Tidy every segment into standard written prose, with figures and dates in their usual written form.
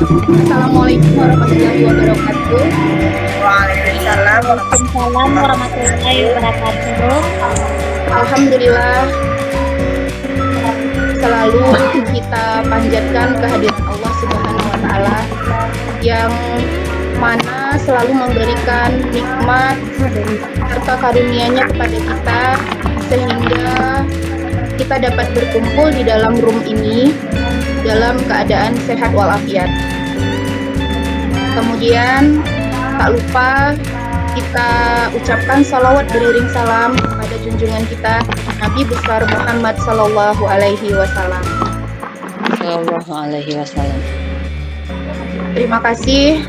Assalamualaikum warahmatullahi wabarakatuh. Waalaikumsalam Waalaikumsalam warahmatullahi wabarakatuh. Alhamdulillah, selalu kita panjatkan kehadiran Allah Subhanahu wa Ta'ala yang mana selalu memberikan nikmat serta karunia-Nya kepada kita sehingga kita dapat berkumpul di dalam room ini dalam keadaan sehat walafiat. Kemudian tak lupa kita ucapkan salawat beriring salam kepada junjungan kita Nabi besar Muhammad Sallallahu Alaihi Wasallam. Sallallahu alaihi wasallam. Terima kasih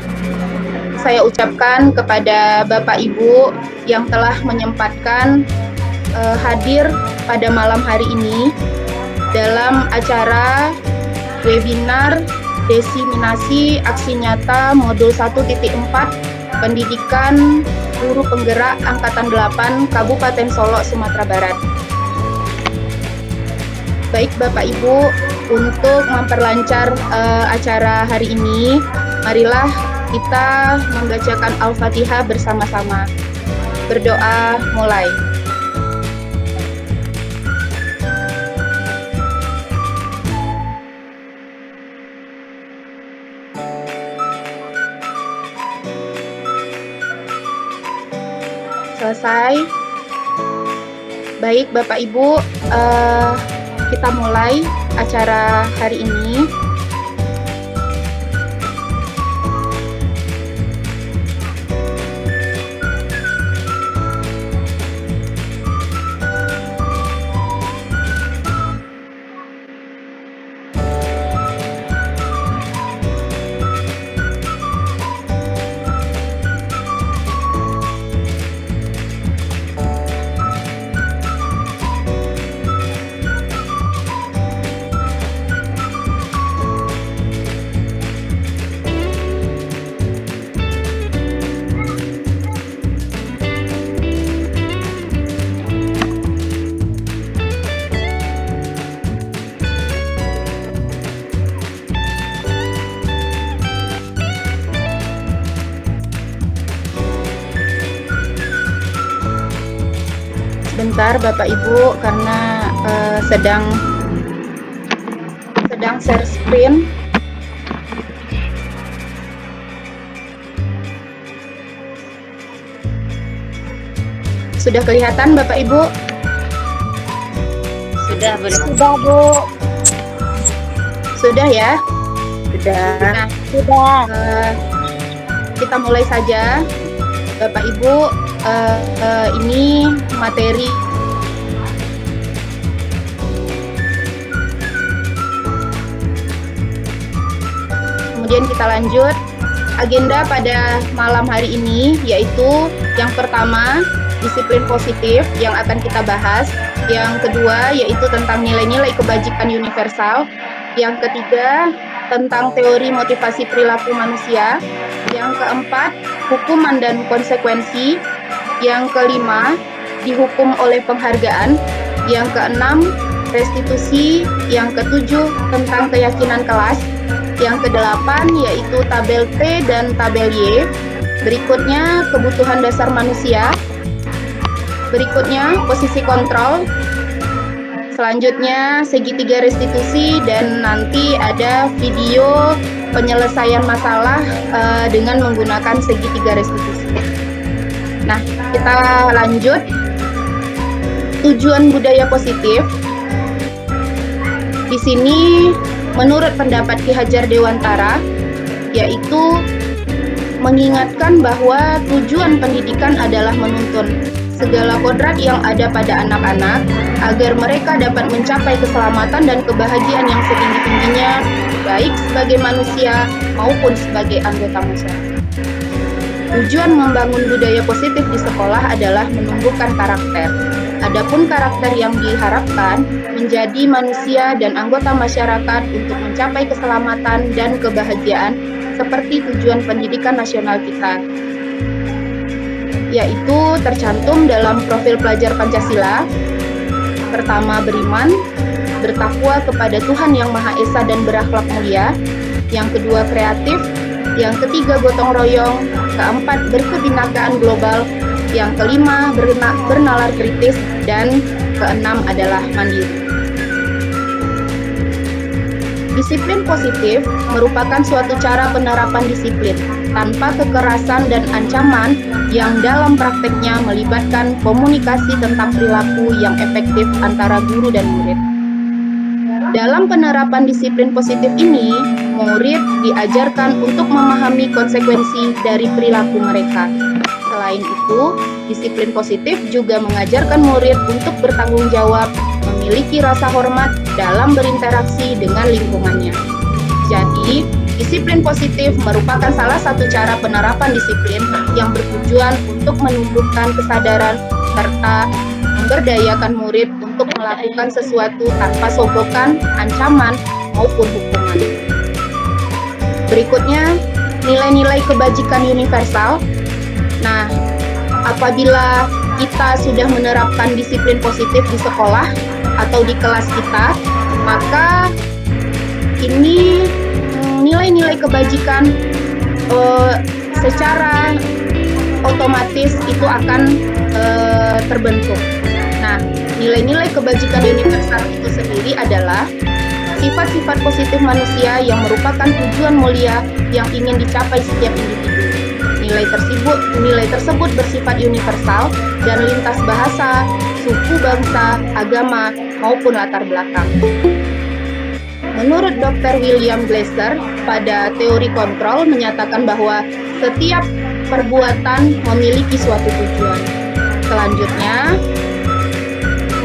saya ucapkan kepada Bapak Ibu yang telah menyempatkan hadir pada malam hari ini dalam acara webinar Desiminasi Aksi Nyata Modul 1.4 Pendidikan Guru Penggerak Angkatan 8 Kabupaten Solok, Sumatera Barat. Baik Bapak Ibu, untuk memperlancar acara hari ini, marilah kita membacakan Al-Fatihah bersama-sama. Berdoa mulai. Selesai. Baik Bapak Ibu, kita mulai acara hari ini. Sebentar Bapak Ibu, karena sedang share screen. Sudah kelihatan Bapak Ibu? Sudah belum? Sudah, Bu. Sudah ya? Sudah. Nah, Sudah. kita mulai saja Bapak Ibu. Ini materi kemudian kita lanjut. Agenda pada malam hari ini yaitu yang pertama disiplin positif yang akan kita bahas, yang kedua yaitu tentang nilai-nilai kebajikan universal, yang ketiga tentang teori motivasi perilaku manusia, yang keempat hukuman dan konsekuensi, yang kelima dihukum oleh penghargaan, yang keenam restitusi, yang ketujuh tentang keyakinan kelas, yang kedelapan yaitu tabel T dan tabel Y, berikutnya kebutuhan dasar manusia, berikutnya posisi kontrol, selanjutnya segitiga restitusi, dan nanti ada video penyelesaian masalah dengan menggunakan segitiga restitusi. Nah, kita lanjut. Tujuan budaya positif. Di sini menurut pendapat Ki Hajar Dewantara yaitu mengingatkan bahwa tujuan pendidikan adalah menuntun segala kodrat yang ada pada anak-anak agar mereka dapat mencapai keselamatan dan kebahagiaan yang setinggi-tingginya baik sebagai manusia maupun sebagai anggota masyarakat. Tujuan membangun budaya positif di sekolah adalah menumbuhkan karakter. Adapun karakter yang diharapkan menjadi manusia dan anggota masyarakat untuk mencapai keselamatan dan kebahagiaan seperti tujuan pendidikan nasional kita, yaitu tercantum dalam profil pelajar Pancasila. Pertama, beriman, bertakwa kepada Tuhan Yang Maha Esa dan berakhlak mulia. yang kedua kreatif, yang ketiga gotong royong, keempat berkebinakaan global, yang kelima bernalar kritis, dan keenam adalah mandiri. Disiplin positif merupakan suatu cara penerapan disiplin tanpa kekerasan dan ancaman yang dalam prakteknya melibatkan komunikasi tentang perilaku yang efektif antara guru dan murid. Dalam penerapan disiplin positif ini, murid diajarkan untuk memahami konsekuensi dari perilaku mereka. Selain itu, disiplin positif juga mengajarkan murid untuk bertanggung jawab, memiliki rasa hormat dalam berinteraksi dengan lingkungannya. Jadi, disiplin positif merupakan salah satu cara penerapan disiplin yang bertujuan untuk menumbuhkan kesadaran serta memberdayakan murid untuk melakukan sesuatu tanpa sogokan, ancaman, maupun hukuman. Berikutnya, nilai-nilai kebajikan universal. Nah, apabila kita sudah menerapkan disiplin positif di sekolah atau di kelas kita, maka ini nilai-nilai kebajikan secara otomatis itu akan terbentuk. Nah, nilai-nilai kebajikan universal itu sendiri adalah sifat-sifat positif manusia yang merupakan tujuan mulia yang ingin dicapai setiap individu. Nilai tersebut bersifat universal dan lintas bahasa, suku, bangsa, agama, maupun latar belakang. Menurut Dr. William Glasser, pada teori kontrol menyatakan bahwa setiap perbuatan memiliki suatu tujuan. Selanjutnya,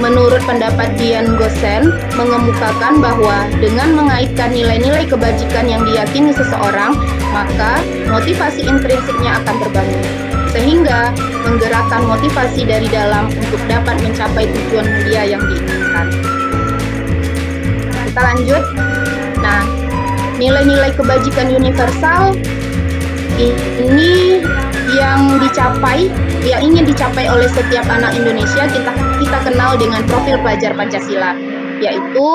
menurut pendapat Dian Gosen, mengemukakan bahwa dengan mengaitkan nilai-nilai kebajikan yang diyakini seseorang, maka motivasi intrinsiknya akan terbangun, sehingga menggerakkan motivasi dari dalam untuk dapat mencapai tujuan mulia yang diinginkan. Kita lanjut. Nah, nilai-nilai kebajikan universal ini yang ingin dicapai oleh setiap anak Indonesia, kita kenal dengan profil pelajar Pancasila, yaitu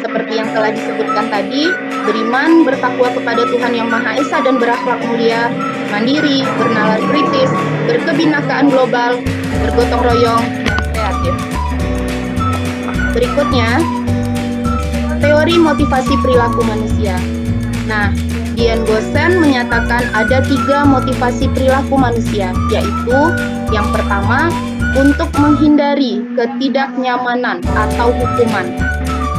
seperti yang telah disebutkan tadi, beriman, bertakwa kepada Tuhan Yang Maha Esa dan berakhlak mulia, mandiri, bernalar kritis, berkebinakaan global, bergotong royong, dan kreatif. Berikutnya, teori motivasi perilaku manusia. Nah, Dian Gosen menyatakan ada 3 motivasi perilaku manusia, yaitu yang pertama, untuk menghindari ketidaknyamanan atau hukuman.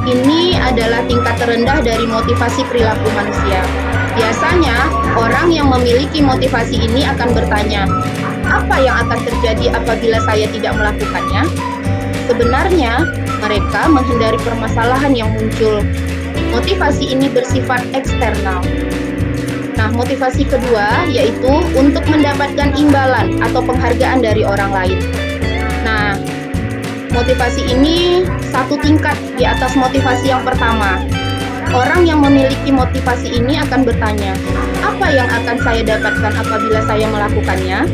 Ini adalah tingkat terendah dari motivasi perilaku manusia. Biasanya, orang yang memiliki motivasi ini akan bertanya, apa yang akan terjadi apabila saya tidak melakukannya? Sebenarnya, mereka menghindari permasalahan yang muncul. Motivasi ini bersifat eksternal. Nah, motivasi kedua yaitu untuk mendapatkan imbalan atau penghargaan dari orang lain. Nah, motivasi ini satu tingkat di atas motivasi yang pertama. Orang yang memiliki motivasi ini akan bertanya, apa yang akan saya dapatkan apabila saya melakukannya?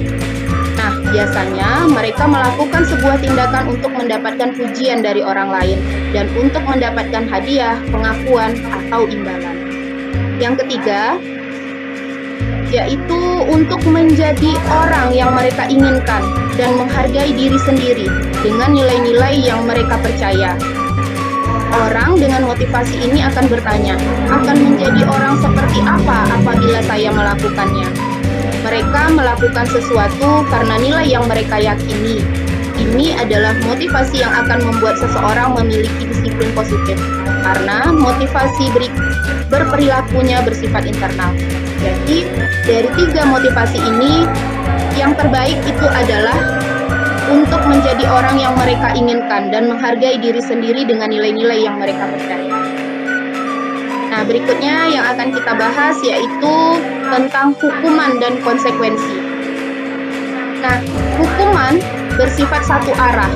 Nah, biasanya mereka melakukan sebuah tindakan untuk mendapatkan pujian dari orang lain dan untuk mendapatkan hadiah, pengakuan, atau imbalan. Yang ketiga, yaitu untuk menjadi orang yang mereka inginkan dan menghargai diri sendiri dengan nilai-nilai yang mereka percaya. Orang dengan motivasi ini akan bertanya, akan menjadi orang seperti apa apabila saya melakukannya? Mereka melakukan sesuatu karena nilai yang mereka yakini. Ini adalah motivasi yang akan membuat seseorang memiliki disiplin positif, karena motivasi berperilakunya bersifat internal. Jadi, dari 3 motivasi ini, yang terbaik itu adalah untuk menjadi orang yang mereka inginkan dan menghargai diri sendiri dengan nilai-nilai yang mereka percaya. Nah, berikutnya yang akan kita bahas yaitu tentang hukuman dan konsekuensi. Nah, hukuman bersifat satu arah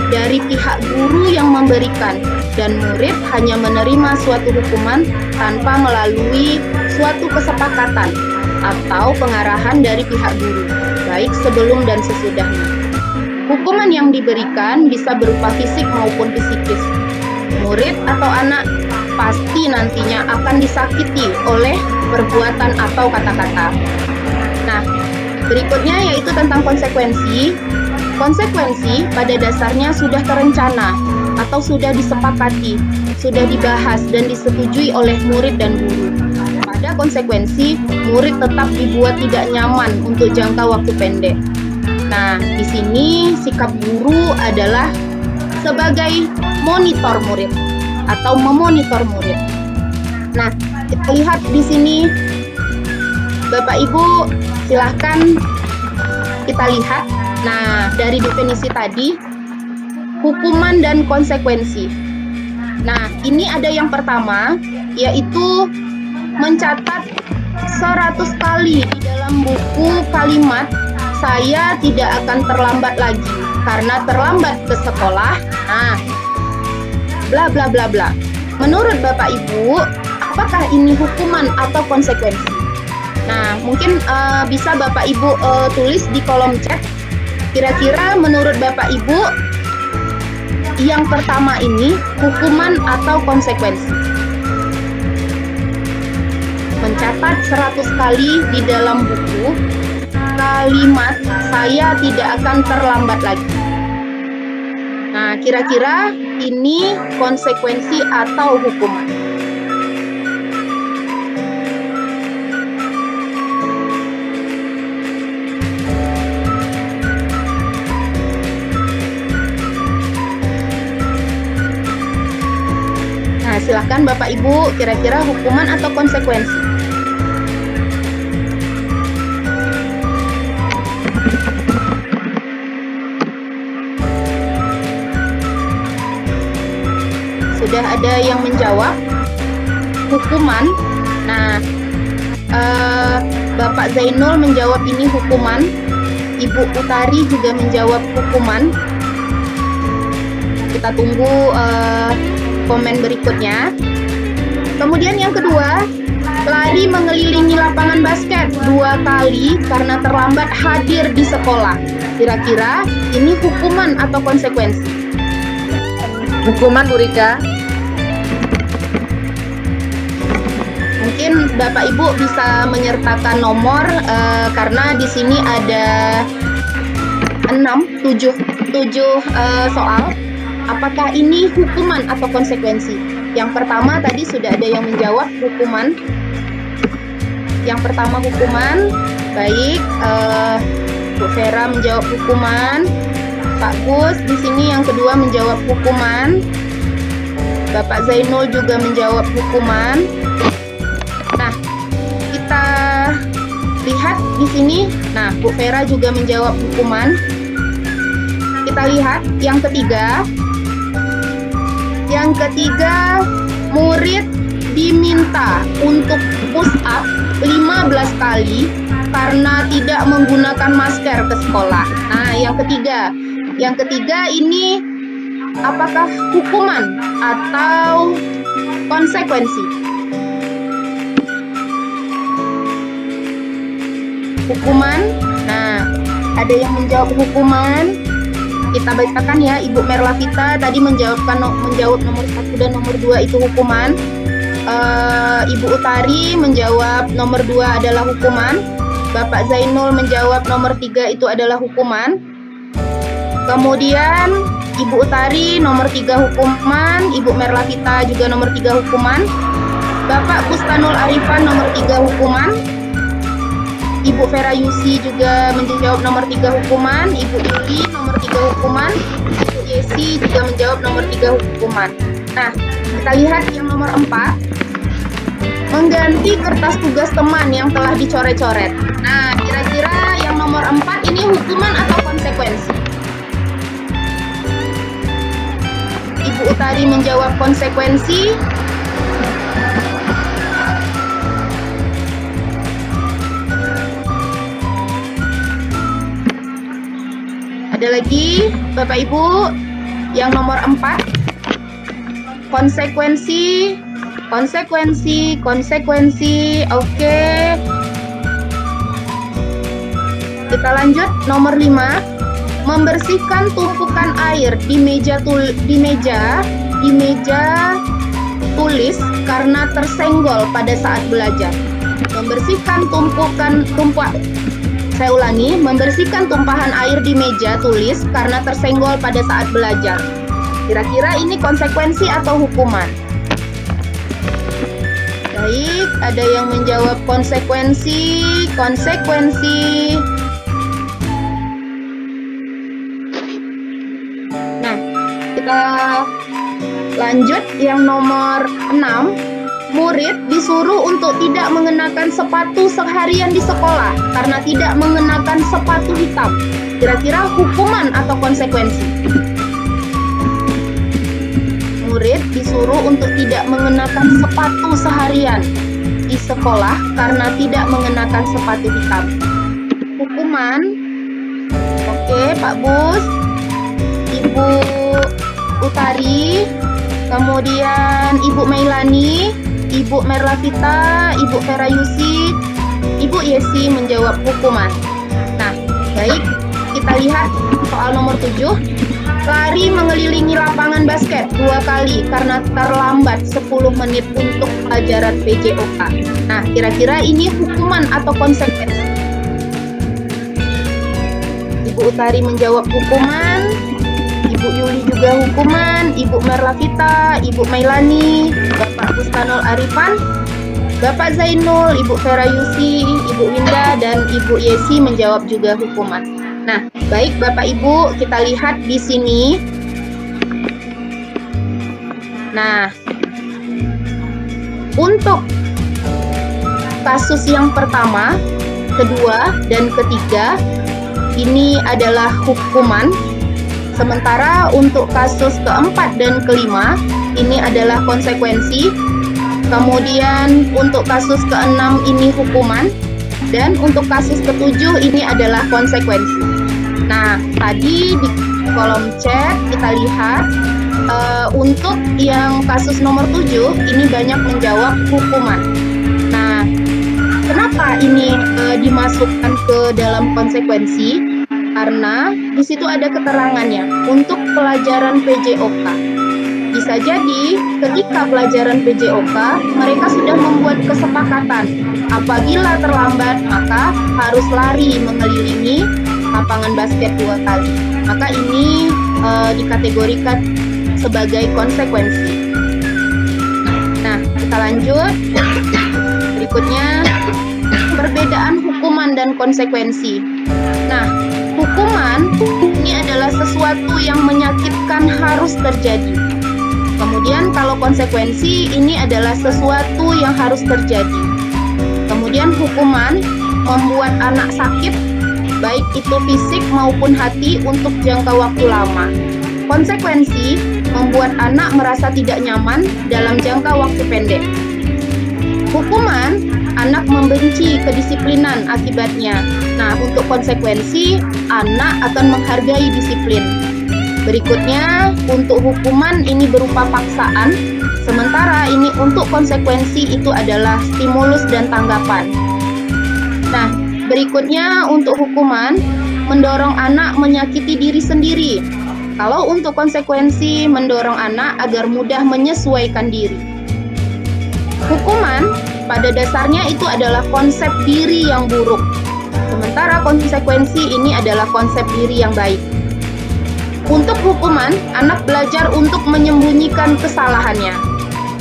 dari pihak guru yang memberikan, dan murid hanya menerima suatu hukuman tanpa melalui suatu kesepakatan atau pengarahan dari pihak guru, baik sebelum dan sesudahnya. Hukuman yang diberikan bisa berupa fisik maupun psikis. Murid atau anak pasti nantinya akan disakiti oleh perbuatan atau kata-kata. Nah, berikutnya yaitu tentang konsekuensi. Konsekuensi pada dasarnya sudah terencana atau sudah disepakati, sudah dibahas dan disetujui oleh murid dan guru. Pada konsekuensi, murid tetap dibuat tidak nyaman untuk jangka waktu pendek. Nah, di sini sikap guru adalah sebagai monitor murid atau memonitor murid. Nah, kita lihat di sini, Bapak Ibu, silahkan kita lihat. Nah, dari definisi tadi, hukuman dan konsekuensi. Nah, ini ada yang pertama, yaitu mencatat 100 kali di dalam buku kalimat "saya tidak akan terlambat lagi karena terlambat ke sekolah". Nah, bla bla bla bla. Menurut Bapak Ibu, apakah ini hukuman atau konsekuensi? Nah, mungkin bisa Bapak Ibu tulis di kolom chat. Kira-kira menurut Bapak Ibu, yang pertama ini hukuman atau konsekuensi? Mencatat 100 kali di dalam buku kalimat "saya tidak akan terlambat lagi". Nah, kira-kira ini konsekuensi atau hukuman? Nah, silakan Bapak Ibu, kira-kira hukuman atau konsekuensi? Sudah ada yang menjawab hukuman. Nah, Bapak Zainul menjawab ini hukuman. Ibu Utari juga menjawab hukuman. Kita tunggu komen berikutnya. Kemudian yang kedua, lari mengelilingi lapangan basket 2 kali karena terlambat hadir di sekolah. Kira-kira ini hukuman atau konsekuensi? Hukuman, Bu Rika. Mungkin Bapak Ibu bisa menyertakan nomor karena di sini ada 7 soal. Apakah ini hukuman atau konsekuensi? Yang pertama tadi sudah ada yang menjawab hukuman. Yang pertama hukuman. Baik, Bu Vera menjawab hukuman. Pak Gus di sini yang kedua menjawab hukuman. Bapak Zainul juga menjawab hukuman. Nah, kita lihat di sini. Nah, Bu Vera juga menjawab hukuman. Kita lihat yang ketiga. Yang ketiga, murid diminta untuk push up 15 kali karena tidak menggunakan masker ke sekolah. Nah, yang ketiga ini apakah hukuman atau konsekuensi? Hukuman. Nah, ada yang menjawab hukuman. Kita bacakan ya, Ibu Merlavita tadi menjawab nomor 1 dan nomor 2 itu hukuman. Ibu Utari menjawab nomor 2 adalah hukuman. Bapak Zainul menjawab nomor 3 itu adalah hukuman. Kemudian Ibu Utari nomor 3 hukuman, Ibu Merlavita juga nomor 3 hukuman. Bapak Bustanul Arifan nomor 3 hukuman. Ibu Vera Yusi juga menjawab nomor 3 hukuman. Ibu Yuli nomor 3 hukuman. Ibu Yesi juga menjawab nomor 3 hukuman. Nah, kita lihat yang nomor 4. Mengganti kertas tugas teman yang telah dicoret-coret. Nah, kira-kira yang nomor 4 ini hukuman atau konsekuensi? Ibu Utari menjawab konsekuensi. Ada lagi Bapak Ibu yang nomor 4. Konsekuensi. Oke. Kita lanjut nomor 5. Membersihkan tumpukan air di meja tulis karena tersenggol pada saat belajar. Membersihkan membersihkan tumpahan air di meja tulis karena tersenggol pada saat belajar. Kira-kira ini konsekuensi atau hukuman? Baik, ada yang menjawab konsekuensi. Nah, kita lanjut yang nomor 6. Murid disuruh untuk tidak mengenakan sepatu seharian di sekolah karena tidak mengenakan sepatu hitam. Kira-kira hukuman atau konsekuensi? Murid disuruh untuk tidak mengenakan sepatu seharian di sekolah karena tidak mengenakan sepatu hitam. Hukuman. Oke, Pak Bus, Ibu Utari, kemudian Ibu Mailani, Ibu Merlavita, Ibu Ferayusi, Ibu Yesi menjawab hukuman. Nah, baik, kita lihat soal nomor 7. Lari mengelilingi lapangan basket 2 kali karena terlambat 10 menit untuk pelajaran PJOK. Nah, kira-kira ini hukuman atau konsekuensi? Ibu Utari menjawab hukuman, Ibu Yuli juga hukuman, Ibu Merlavita, Ibu Mailani, Bapak Bustanul Arifan, Bapak Zainul, Ibu Ferayusi, Ibu Winda, dan Ibu Yesi menjawab juga hukuman. Nah, baik Bapak Ibu, kita lihat di sini. Nah, untuk kasus yang pertama, kedua, dan ketiga, ini adalah hukuman. Sementara untuk kasus keempat dan kelima, ini adalah konsekuensi. Kemudian untuk kasus keenam ini hukuman. Dan untuk kasus ketujuh ini adalah konsekuensi. Nah, tadi di kolom chat kita lihat untuk yang kasus nomor 7 ini banyak menjawab hukuman. Nah, kenapa ini dimasukkan ke dalam konsekuensi? Karena di situ ada keterangannya untuk pelajaran PJOK. Bisa jadi ketika pelajaran PJOK mereka sudah membuat kesepakatan apabila terlambat maka harus lari mengelilingi lapangan basket 2 kali. Maka ini dikategorikan sebagai konsekuensi. Nah, kita lanjut. Berikutnya perbedaan hukuman dan konsekuensi. Nah, hukuman ini adalah sesuatu yang menyakitkan harus terjadi. Kemudian kalau konsekuensi ini adalah sesuatu yang harus terjadi. Kemudian hukuman membuat anak sakit, baik itu fisik maupun hati untuk jangka waktu lama. Konsekuensi membuat anak merasa tidak nyaman dalam jangka waktu pendek. Hukuman, anak membenci kedisiplinan akibatnya. Nah, untuk konsekuensi, anak akan menghargai disiplin. Berikutnya, untuk hukuman ini berupa paksaan, sementara ini untuk konsekuensi itu adalah stimulus dan tanggapan. Nah, berikutnya untuk hukuman, mendorong anak menyakiti diri sendiri. Kalau untuk konsekuensi, mendorong anak agar mudah menyesuaikan diri. Hukuman pada dasarnya itu adalah konsep diri yang buruk. Sementara konsekuensi ini adalah konsep diri yang baik. Untuk hukuman, anak belajar untuk menyembunyikan kesalahannya.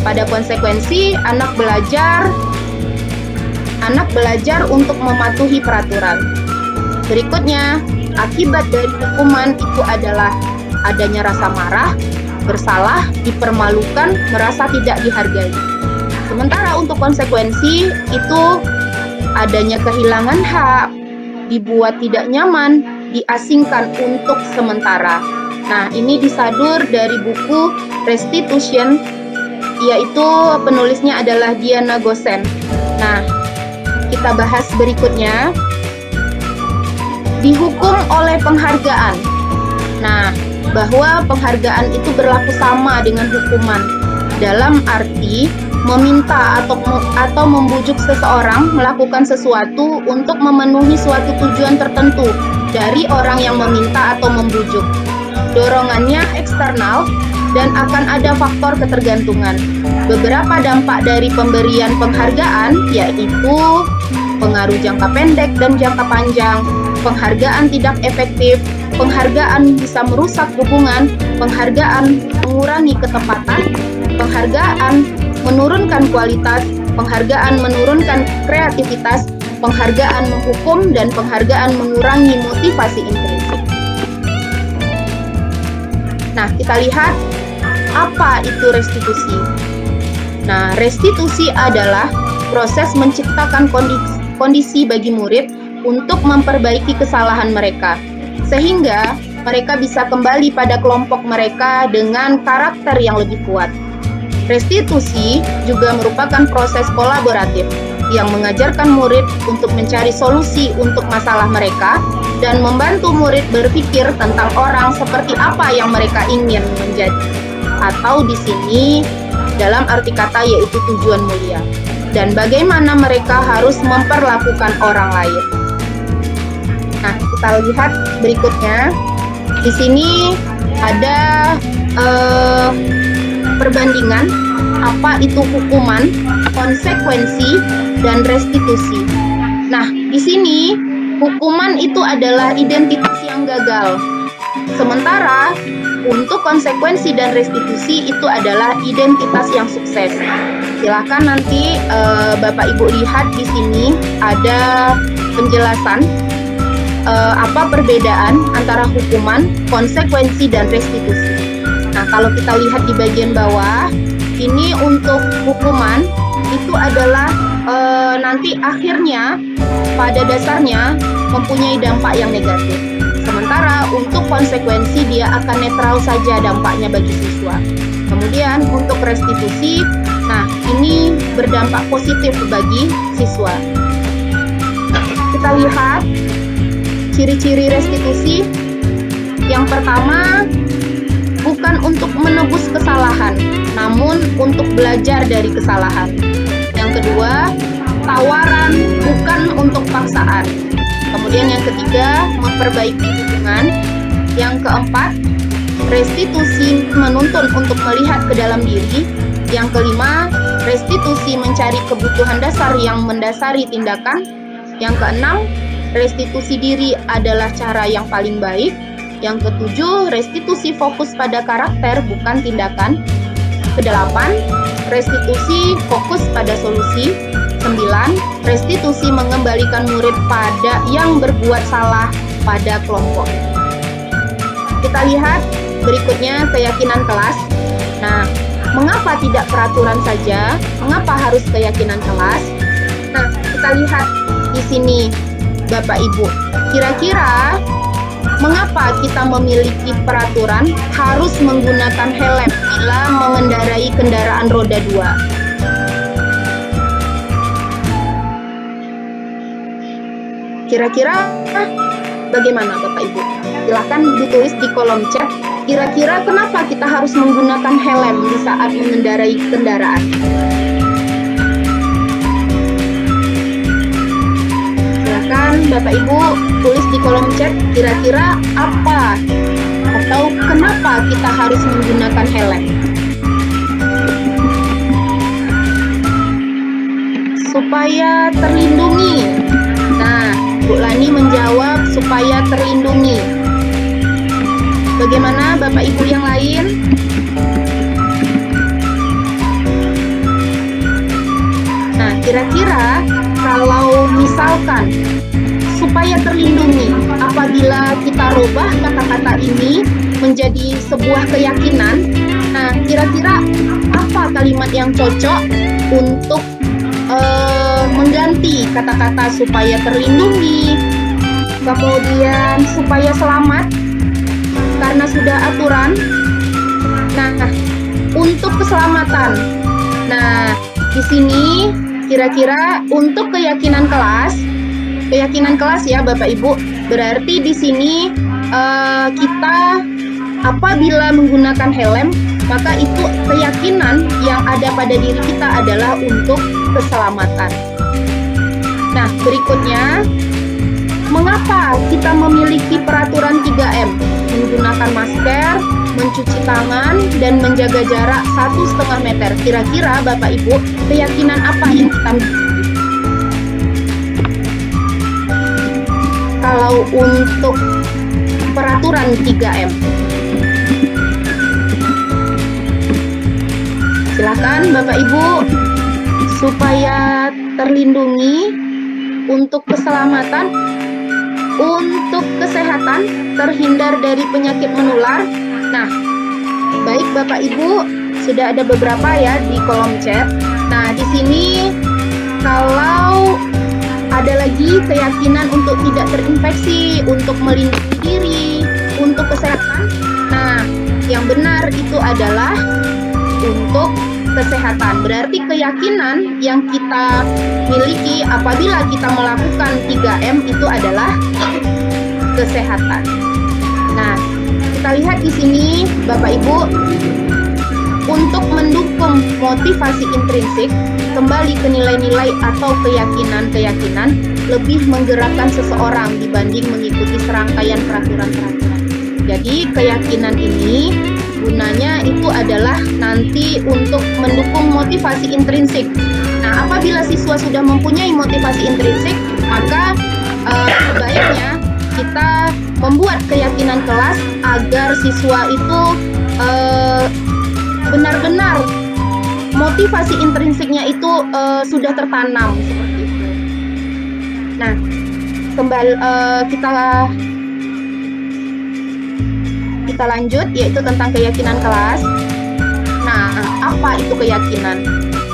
Pada konsekuensi, anak belajar untuk mematuhi peraturan. Berikutnya, akibat dari hukuman itu adalah adanya rasa marah, bersalah, dipermalukan, merasa tidak dihargai. Sementara untuk konsekuensi itu adanya kehilangan hak, dibuat tidak nyaman, diasingkan untuk sementara. Nah, ini disadur dari buku Restitution, yaitu penulisnya adalah Diana Gosen. Nah, kita bahas berikutnya. Dihukum oleh penghargaan. Nah, bahwa penghargaan itu berlaku sama dengan hukuman. Dalam arti meminta atau membujuk seseorang melakukan sesuatu untuk memenuhi suatu tujuan tertentu dari orang yang meminta atau membujuk. Dorongannya eksternal, dan akan ada faktor ketergantungan. Beberapa dampak dari pemberian penghargaan yaitu pengaruh jangka pendek dan jangka panjang. Penghargaan tidak efektif, penghargaan bisa merusak hubungan, penghargaan mengurangi ketepatan, penghargaan menurunkan kualitas, penghargaan menurunkan kreativitas, penghargaan menghukum, dan penghargaan mengurangi motivasi intrinsik. Nah, kita lihat apa itu restitusi. Nah, restitusi adalah proses menciptakan kondisi bagi murid untuk memperbaiki kesalahan mereka, sehingga mereka bisa kembali pada kelompok mereka dengan karakter yang lebih kuat. Restitusi juga merupakan proses kolaboratif yang mengajarkan murid untuk mencari solusi untuk masalah mereka dan membantu murid berpikir tentang orang seperti apa yang mereka ingin menjadi, atau di sini dalam arti kata yaitu tujuan mulia, dan bagaimana mereka harus memperlakukan orang lain. Nah, kita lihat berikutnya. Di sini ada perbandingan apa itu hukuman, konsekuensi, dan restitusi. Nah, di sini hukuman itu adalah identitas yang gagal. Sementara untuk konsekuensi dan restitusi itu adalah identitas yang sukses. Silahkan nanti Bapak Ibu lihat di sini ada penjelasan apa perbedaan antara hukuman, konsekuensi, dan restitusi. Nah, kalau kita lihat di bagian bawah, ini untuk hukuman itu adalah nanti akhirnya pada dasarnya mempunyai dampak yang negatif. Sementara untuk konsekuensi dia akan netral saja dampaknya bagi siswa. Kemudian untuk restitusi, nah ini berdampak positif bagi siswa. Kita lihat ciri-ciri restitusi. Yang pertama, bukan untuk menebus kesalahan, namun untuk belajar dari kesalahan. Yang kedua, tawaran bukan untuk paksaan. Kemudian yang ketiga, memperbaiki hubungan. Yang keempat, restitusi menuntun untuk melihat ke dalam diri. Yang kelima, restitusi mencari kebutuhan dasar yang mendasari tindakan. Yang keenam, restitusi diri adalah cara yang paling baik. Yang ketujuh, restitusi fokus pada karakter bukan tindakan. Kedelapan, restitusi fokus pada solusi. 9, restitusi mengembalikan murid pada yang berbuat salah pada kelompok. Kita lihat berikutnya keyakinan kelas. Nah, mengapa tidak peraturan saja? Mengapa harus keyakinan kelas? Nah, kita lihat di sini Bapak Ibu. Kira-kira mengapa kita memiliki peraturan harus menggunakan helm bila mengendarai kendaraan roda 2? Kira-kira bagaimana Bapak Ibu? Silahkan ditulis di kolom chat. Kira-kira kenapa kita harus menggunakan helm di saat mengendarai kendaraan? Silakan Bapak Ibu tulis di kolom chat kira-kira apa atau kenapa kita harus menggunakan helm. Supaya terlindungi. Nah, Bu Lani menjawab supaya terlindungi. Bagaimana Bapak Ibu yang lain? Nah, kira-kira kalau misalkan supaya terlindungi, apabila kita rubah kata-kata ini menjadi sebuah keyakinan, nah kira-kira apa kalimat yang cocok untuk mengganti kata-kata supaya terlindungi, kemudian supaya selamat karena sudah aturan. Nah, untuk keselamatan. Nah, di sini kira-kira untuk keyakinan kelas ya Bapak Ibu, berarti di sini kita apabila menggunakan helm, maka itu keyakinan yang ada pada diri kita adalah untuk keselamatan. Nah, berikutnya, mengapa mengapa kita memiliki peraturan 3M? Menggunakan masker, mencuci tangan, dan menjaga jarak 1,5 meter. Kira-kira Bapak Ibu, keyakinan apa yang kita miliki? Kalau untuk peraturan 3M, silakan Bapak Ibu, supaya terlindungi untuk keselamatan, untuk kesehatan, terhindar dari penyakit menular. Nah, baik Bapak Ibu, sudah ada beberapa ya di kolom chat. Nah, di sini kalau ada lagi keyakinan untuk tidak terinfeksi, untuk melindungi diri, untuk kesehatan. Nah, yang benar itu adalah untuk kesehatan. Berarti keyakinan yang kita miliki apabila kita melakukan 3M itu adalah kesehatan. Nah, kita lihat di sini Bapak Ibu, untuk mendukung motivasi intrinsik, kembali ke nilai-nilai atau keyakinan-keyakinan lebih menggerakkan seseorang dibanding mengikuti serangkaian peraturan-peraturan. Jadi keyakinan ini gunanya itu adalah nanti untuk mendukung motivasi intrinsik. Nah, apabila siswa sudah mempunyai motivasi intrinsik, maka sebaiknya kita membuat keyakinan kelas agar siswa itu benar-benar motivasi intrinsiknya itu sudah tertanam seperti itu. Nah, kembali kita lanjut, yaitu tentang keyakinan kelas. Nah, apa itu keyakinan?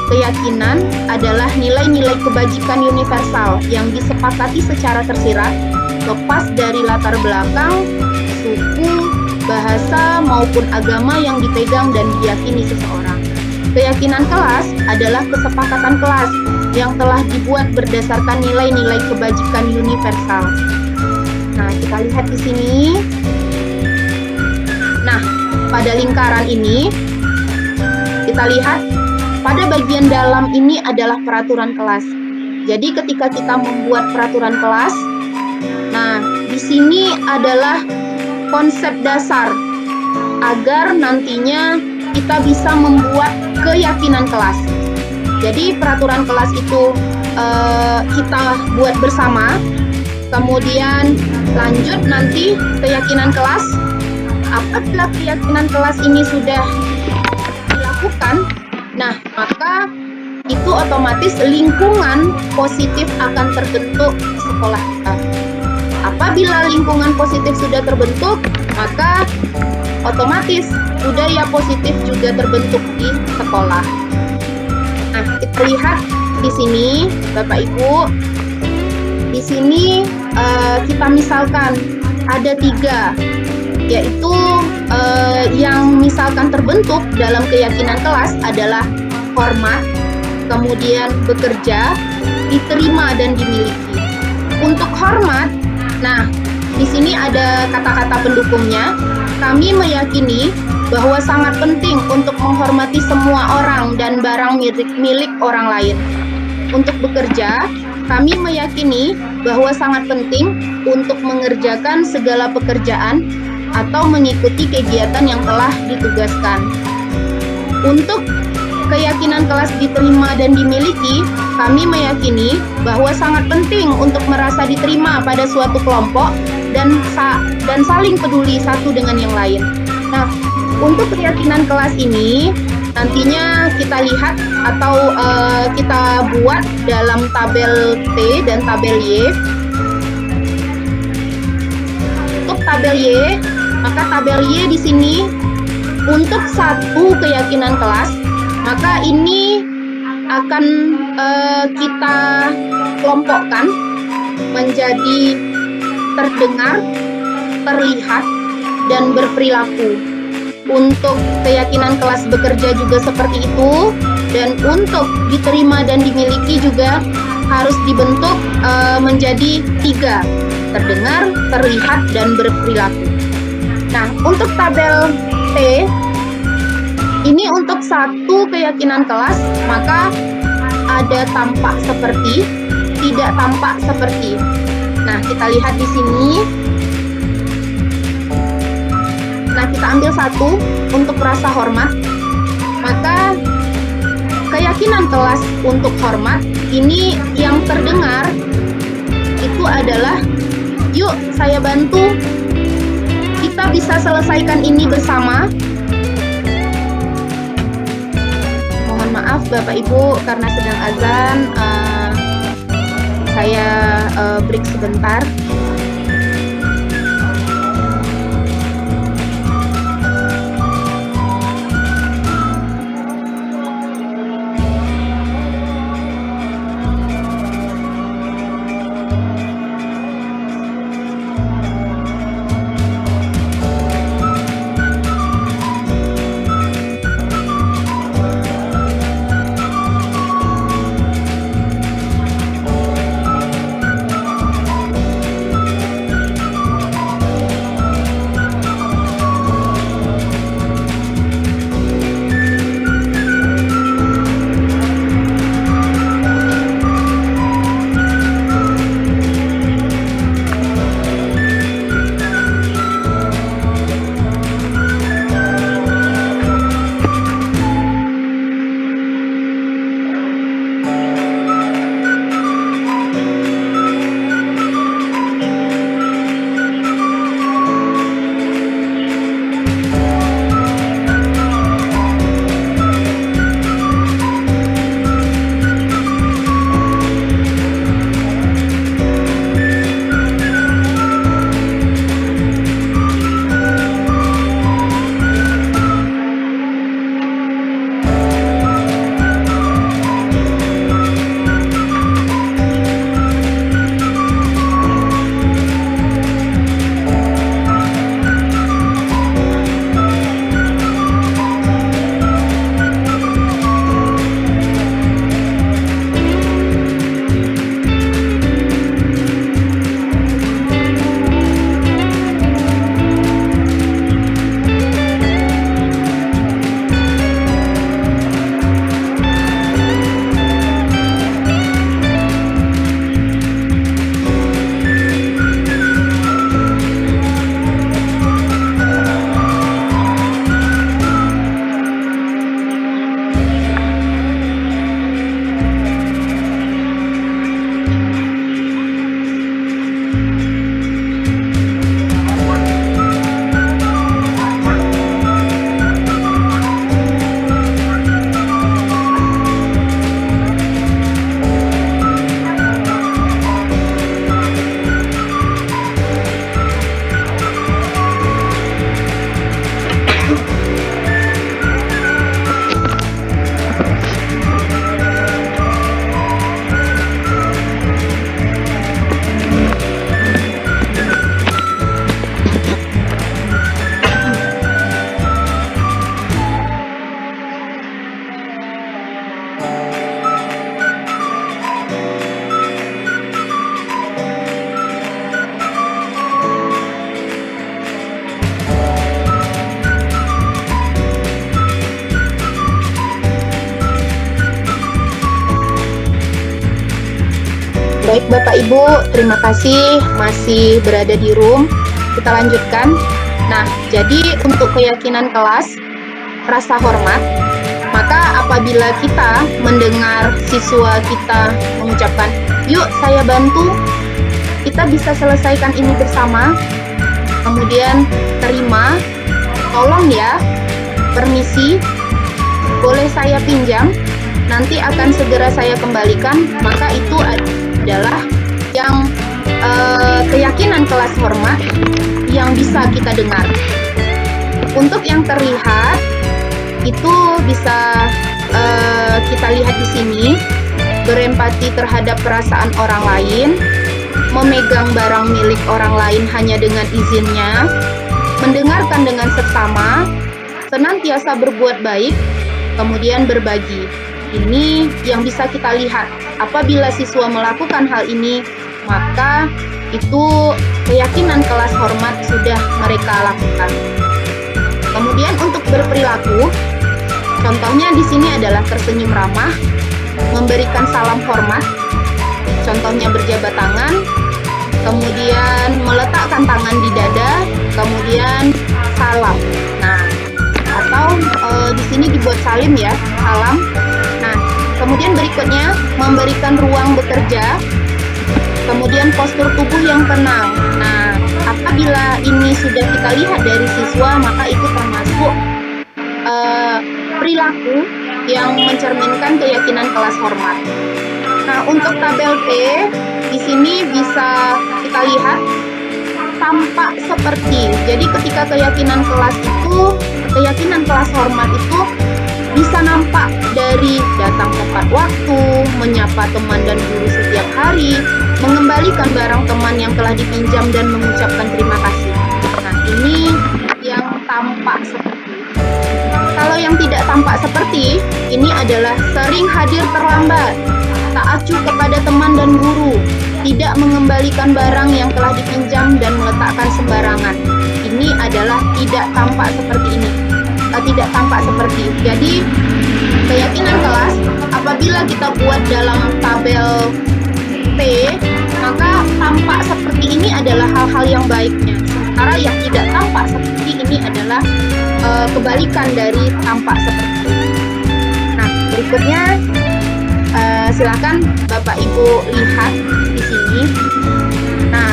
Keyakinan adalah nilai-nilai kebajikan universal yang disepakati secara tersirat, lepas dari latar belakang, suku, bahasa, maupun agama yang dipegang dan diyakini seseorang. Keyakinan kelas adalah kesepakatan kelas yang telah dibuat berdasarkan nilai-nilai kebajikan universal. Nah, kita lihat di sini. Nah, pada lingkaran ini, kita lihat pada bagian dalam ini adalah peraturan kelas. Jadi ketika kita membuat peraturan kelas, nah, di sini adalah konsep dasar agar nantinya kita bisa membuat keyakinan kelas. Jadi peraturan kelas itu kita buat bersama, kemudian lanjut nanti keyakinan kelas. Apabila keyakinan kelas ini sudah dilakukan, nah maka itu otomatis lingkungan positif akan terbentuk di sekolah kita. Apabila lingkungan positif sudah terbentuk, maka otomatis budaya positif juga terbentuk di sekolah. Nah, kita lihat di sini, Bapak Ibu, di sini kita misalkan ada 3, yaitu yang misalkan terbentuk dalam keyakinan kelas adalah hormat, kemudian bekerja, diterima, dan dimiliki. Untuk hormat, nah, di sini ada kata-kata pendukungnya. Kami meyakini bahwa sangat penting untuk menghormati semua orang dan barang milik orang lain. Untuk bekerja, kami meyakini bahwa sangat penting untuk mengerjakan segala pekerjaan atau mengikuti kegiatan yang telah ditugaskan. Untuk keyakinan kelas diterima dan dimiliki, kami meyakini bahwa sangat penting untuk merasa diterima pada suatu kelompok dan saling peduli satu dengan yang lain. Nah, untuk keyakinan kelas ini nantinya kita lihat atau kita buat dalam tabel T dan tabel Y. Untuk tabel Y, maka tabel Y di sini untuk satu keyakinan kelas, maka ini akan kita kelompokkan menjadi terdengar, terlihat, dan berperilaku. Untuk keyakinan kelas bekerja juga seperti itu, dan untuk diterima dan dimiliki juga harus dibentuk menjadi 3, terdengar, terlihat, dan berperilaku. Nah, untuk tabel T, ini untuk satu keyakinan kelas, maka ada tampak seperti, tidak tampak seperti. Nah, Nah, kita lihat di sini. Nah, kita ambil satu untuk rasa hormat. Maka keyakinan kelas untuk hormat ini yang terdengar itu adalah, yuk saya bantu, kita bisa selesaikan ini bersama. Mohon maaf Bapak Ibu karena sedang azan, saya break sebentar. Baik Bapak Ibu, terima kasih masih berada di room. Kita lanjutkan. Nah, jadi untuk keyakinan kelas, rasa hormat, maka apabila kita mendengar siswa kita mengucapkan, yuk saya bantu, kita bisa selesaikan ini bersama. Kemudian terima, tolong ya, permisi, boleh saya pinjam, nanti akan segera saya kembalikan. Maka itu adalah yang keyakinan kelas hormat yang bisa kita dengar. Untuk yang terlihat itu bisa kita lihat di sini, berempati terhadap perasaan orang lain, memegang barang milik orang lain hanya dengan izinnya, mendengarkan dengan seksama, senantiasa berbuat baik, kemudian berbagi. Ini yang bisa kita lihat. Apabila siswa melakukan hal ini, maka itu keyakinan kelas hormat sudah mereka lakukan. Kemudian untuk berperilaku, contohnya di sini adalah tersenyum ramah, memberikan salam hormat, contohnya berjabat tangan, kemudian meletakkan tangan di dada, kemudian salam. Nah, atau di sini dibuat salim ya, salam. Nah, kemudian berikutnya memberikan ruang bekerja, kemudian postur tubuh yang tenang. Nah, apabila ini sudah kita lihat dari siswa, maka itu termasuk perilaku yang mencerminkan keyakinan kelas hormat. Nah, untuk tabel T di sini bisa kita lihat tampak seperti. Jadi ketika keyakinan kelas hormat itu bisa nampak dari datang tepat waktu, menyapa teman dan guru setiap hari, mengembalikan barang teman yang telah dipinjam dan mengucapkan terima kasih. Nah, ini yang tampak seperti. Kalau yang tidak tampak seperti, ini adalah sering hadir terlambat, tak acuh kepada teman dan guru, tidak mengembalikan barang yang telah dipinjam dan meletakkan sembarangan. Ini adalah tidak tampak seperti ini. Tidak tampak seperti. Jadi, keyakinan kelas apabila kita buat dalam tabel T, maka tampak seperti ini adalah hal-hal yang baiknya. Sementara yang tidak tampak seperti ini adalah kebalikan dari tampak seperti ini. Nah, berikutnya silakan Bapak Ibu lihat di sini. Nah,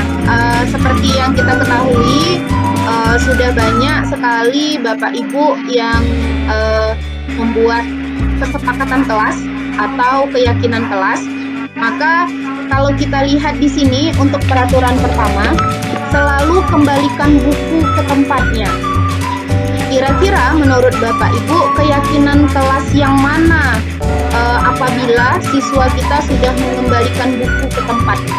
seperti yang kita ketahui, sudah banyak sekali Bapak Ibu yang membuat kesepakatan kelas atau keyakinan kelas. Maka kalau kita lihat di sini untuk peraturan pertama, selalu kembalikan buku ke tempatnya. Kira-kira menurut Bapak Ibu keyakinan kelas yang mana apabila siswa kita sudah mengembalikan buku ke tempatnya?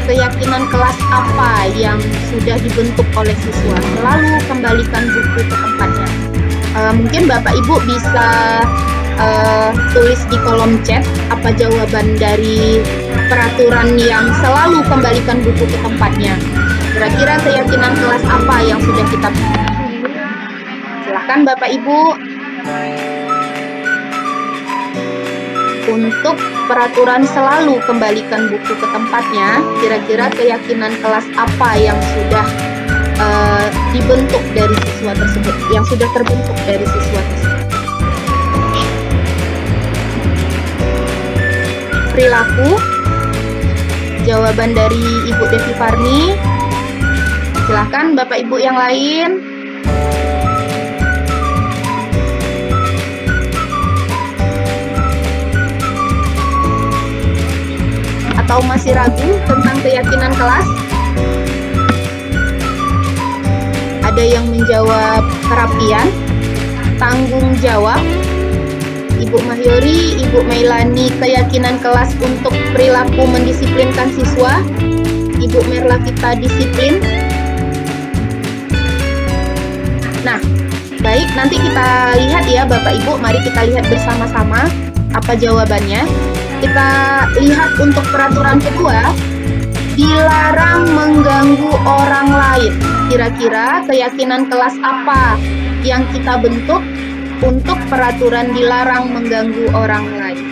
Keyakinan kelas apa yang sudah dibentuk oleh siswa? Selalu kembalikan buku ke tempatnya. Mungkin Bapak Ibu bisa tulis di kolom chat apa jawaban dari peraturan yang selalu kembalikan buku ke tempatnya. Kira-kira keyakinan kelas apa yang sudah kita bentuk? Silahkan Bapak Ibu. Untuk peraturan selalu kembalikan buku ke tempatnya, kira-kira keyakinan kelas apa yang sudah dibentuk dari siswa tersebut, yang sudah terbentuk dari siswa tersebut? Perilaku. Jawaban dari Ibu Devi Farni. Silahkan Bapak Ibu yang lain. Atau masih ragu tentang keyakinan kelas? Ada yang menjawab kerapian, tanggung jawab. Ibu Mahyori, Ibu Mailani, keyakinan kelas untuk perilaku mendisiplinkan siswa. Ibu Merlapita, disiplin. Nah, baik, nanti kita lihat ya Bapak Ibu, mari kita lihat bersama-sama apa jawabannya. Kita lihat untuk peraturan kedua, dilarang mengganggu orang lain. Kira-kira keyakinan kelas apa yang kita bentuk untuk peraturan dilarang mengganggu orang lain?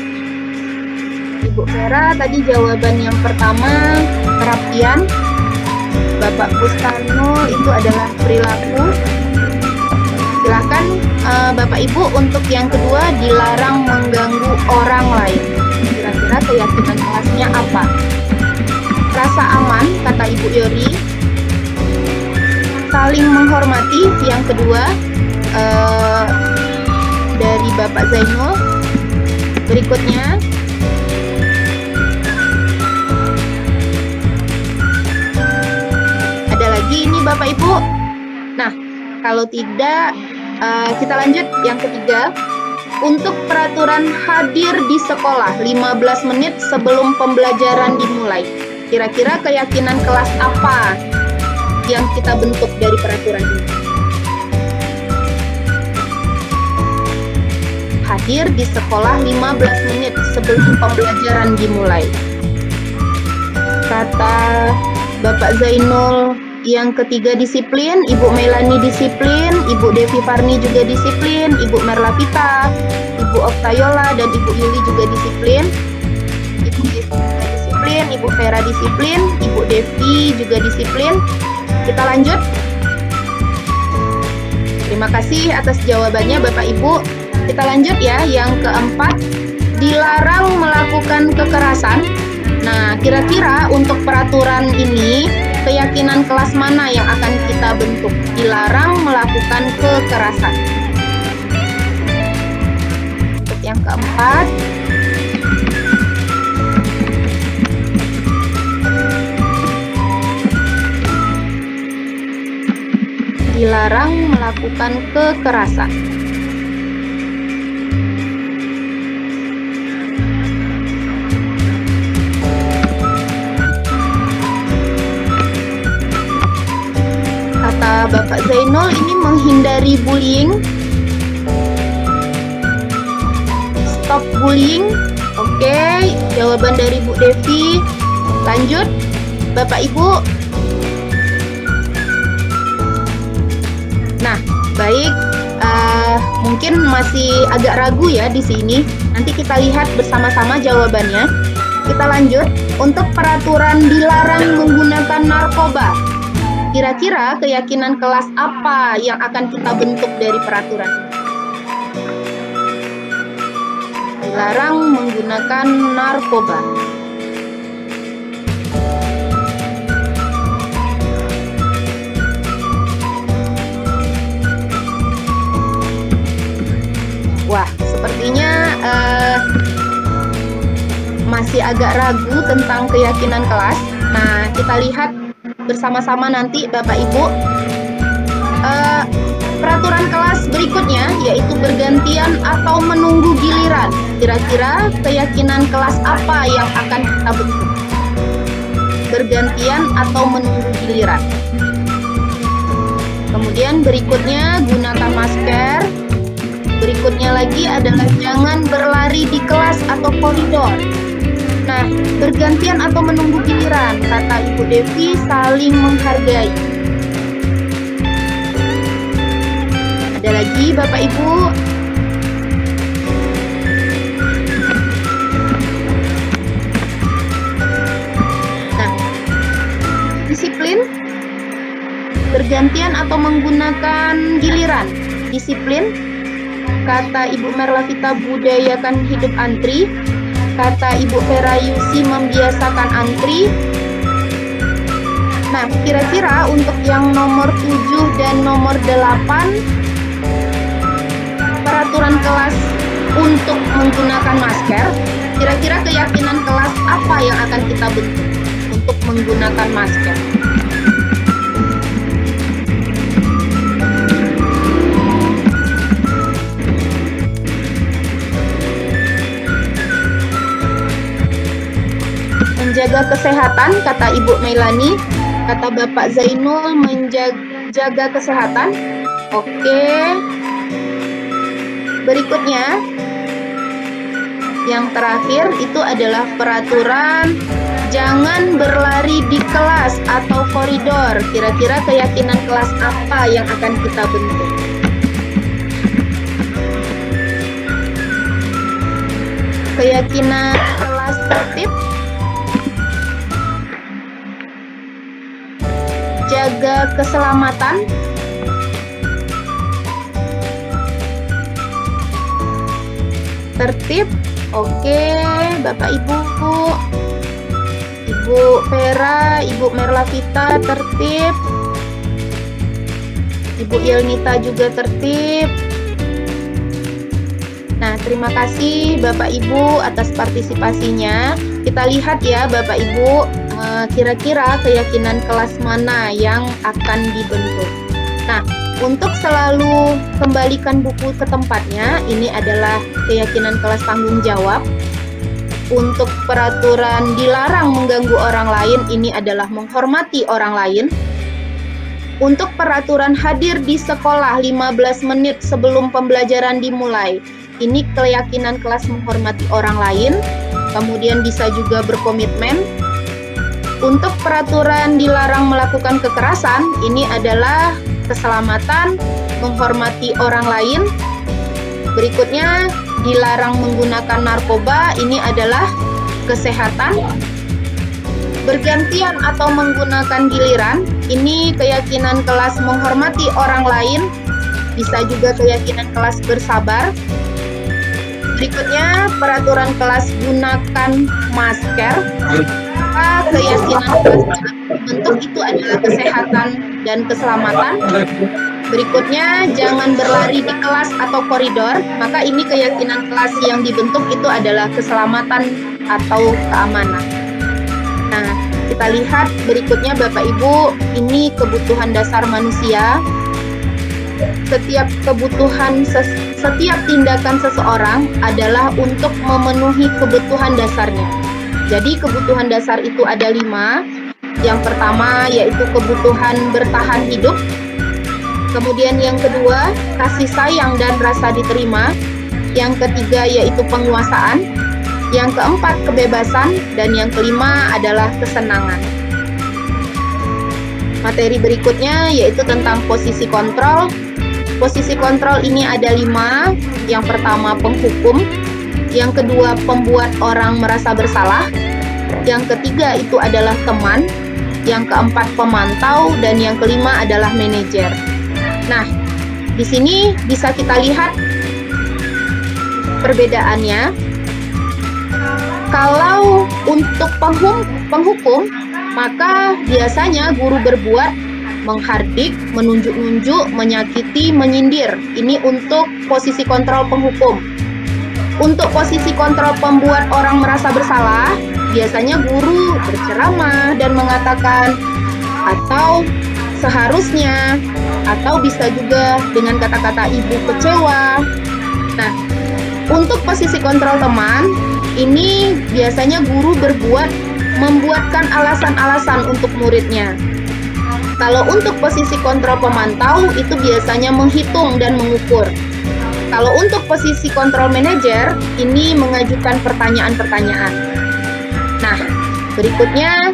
Ibu Vera tadi jawaban yang pertama kerapian. Bapak Bustano itu adalah perilaku. Silahkan Bapak Ibu untuk yang kedua, dilarang mengganggu orang lain. Kira-kira keyakinan kelasnya apa? Rasa aman, kata Ibu Yori. Saling menghormati, yang kedua dari Bapak Zainul. Berikutnya ada lagi ini Bapak Ibu. Nah, kalau tidak kita lanjut yang ketiga. Untuk peraturan hadir di sekolah 15 menit sebelum pembelajaran dimulai. Kira-kira keyakinan kelas apa yang kita bentuk dari peraturan ini? Hadir di sekolah 15 menit sebelum pembelajaran dimulai. Kata Bapak Zainul yang ketiga disiplin, Ibu Melani disiplin, Ibu Devi Farni juga disiplin, Ibu Merlapita, Ibu Oktayola, dan Ibu Yuli juga disiplin. Ibu disiplin, Ibu Vera disiplin, Ibu Devi juga juga disiplin. Kita lanjut. Terima kasih atas jawabannya Bapak Ibu. Kita lanjut ya, yang keempat, dilarang melakukan kekerasan. Nah, kira-kira untuk peraturan ini, keyakinan kelas mana yang akan kita bentuk? Dilarang melakukan kekerasan. Untuk yang keempat, dilarang melakukan kekerasan. Kata Bapak Zainul ini menghindari bullying. Stop bullying. Oke, jawaban dari Bu Devi. Lanjut, Bapak Ibu. Nah, baik. Mungkin masih agak ragu ya di sini. Nanti kita lihat bersama-sama jawabannya. Kita lanjut. Untuk peraturan dilarang menggunakan narkoba. Kira-kira keyakinan kelas apa yang akan kita bentuk dari peraturan ini? Dilarang menggunakan narkoba. Wah, sepertinya masih agak ragu tentang keyakinan kelas. Nah, kita lihat bersama-sama nanti Bapak Ibu. Peraturan kelas berikutnya yaitu bergantian atau menunggu giliran. Kira-kira keyakinan kelas apa yang akan kita bentuk? Bergantian atau menunggu giliran. Kemudian berikutnya gunakan masker. Berikutnya lagi adalah jangan berlari di kelas atau koridor. Nah, bergantian atau menunggu giliran, kata Ibu Devi, saling menghargai. Ada lagi Bapak Ibu. Nah, disiplin, bergantian atau menggunakan giliran. Disiplin, kata Ibu Merlavita, budayakan hidup antri. Kata Ibu Vera Yusi, membiasakan antri. Nah, kira-kira untuk yang nomor 7 dan nomor 8, peraturan kelas untuk menggunakan masker, kira-kira keyakinan kelas apa yang akan kita bentuk untuk menggunakan masker? Menjaga kesehatan, kata Ibu Melani. Kata Bapak Zainul, menjaga kesehatan. Oke. Berikutnya, yang terakhir itu adalah peraturan jangan berlari di kelas atau koridor. Kira-kira keyakinan kelas apa yang akan kita bentuk? Keyakinan kelas tertib, jaga keselamatan, tertib. Oke, Bapak Ibu, Ibu Vera, Ibu Merlavita tertib, Ibu Yelnita juga tertib. Nah, terima kasih Bapak Ibu atas partisipasinya. Kita lihat ya Bapak Ibu, kira-kira keyakinan kelas mana yang akan dibentuk. Nah, untuk selalu kembalikan buku ke tempatnya, ini adalah keyakinan kelas tanggung jawab. Untuk peraturan dilarang mengganggu orang lain, ini adalah menghormati orang lain. Untuk peraturan hadir di sekolah 15 menit sebelum pembelajaran dimulai, ini keyakinan kelas menghormati orang lain. Kemudian bisa juga berkomitmen. Untuk peraturan dilarang melakukan kekerasan, ini adalah keselamatan, menghormati orang lain. Berikutnya, dilarang menggunakan narkoba, ini adalah kesehatan. Bergantian atau menggunakan giliran, ini keyakinan kelas menghormati orang lain, bisa juga keyakinan kelas bersabar. Berikutnya, peraturan kelas gunakan masker. Maka keyakinan kelas bentuk itu adalah kesehatan dan keselamatan. Berikutnya, jangan berlari di kelas atau koridor. Maka ini keyakinan kelas yang dibentuk itu adalah keselamatan atau keamanan. Nah, kita lihat berikutnya Bapak Ibu, ini kebutuhan dasar manusia. Setiap setiap tindakan seseorang adalah untuk memenuhi kebutuhan dasarnya. Jadi kebutuhan dasar itu ada 5. Yang pertama yaitu kebutuhan bertahan hidup. Kemudian yang kedua, kasih sayang dan rasa diterima. Yang ketiga yaitu penguasaan. Yang keempat, kebebasan. Dan yang kelima adalah kesenangan. Materi berikutnya yaitu tentang posisi kontrol. Posisi kontrol ini ada 5. Yang pertama, penghukum. Yang kedua, pembuat orang merasa bersalah. Yang ketiga itu adalah teman. Yang keempat, pemantau. Dan yang kelima adalah manajer. Nah, di sini bisa kita lihat perbedaannya. Kalau untuk penghukum, maka biasanya guru berbuat menghardik, menunjuk-nunjuk, menyakiti, menyindir. Ini untuk posisi kontrol penghukum. Untuk posisi kontrol pembuat orang merasa bersalah, biasanya guru berceramah dan mengatakan atau seharusnya, atau bisa juga dengan kata-kata ibu kecewa. Nah, untuk posisi kontrol teman, ini biasanya guru membuatkan alasan-alasan untuk muridnya. Kalau untuk posisi kontrol pemantau, itu biasanya menghitung dan mengukur. Kalau untuk posisi kontrol manajer, ini mengajukan pertanyaan-pertanyaan. Nah, berikutnya,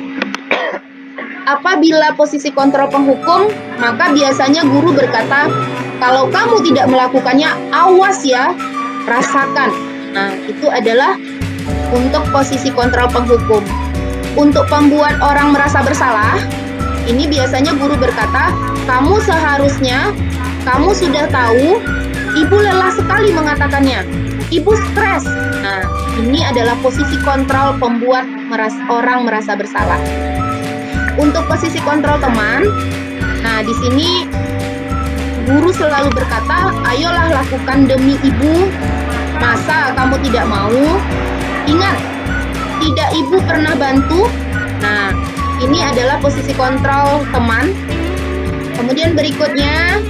apabila posisi kontrol penghukum, maka biasanya guru berkata, kalau kamu tidak melakukannya, awas ya, rasakan. Nah, itu adalah untuk posisi kontrol penghukum. Untuk pembuat orang merasa bersalah, ini biasanya guru berkata, kamu seharusnya, kamu sudah tahu, ibu lelah sekali mengatakannya, ibu stres. Nah, ini adalah posisi kontrol pembuat orang merasa bersalah. Untuk posisi kontrol teman, nah di sini guru selalu berkata, ayolah lakukan demi ibu, masa kamu tidak mau? Ingat, tidak ibu pernah bantu? Nah, ini adalah posisi kontrol teman. Kemudian berikutnya,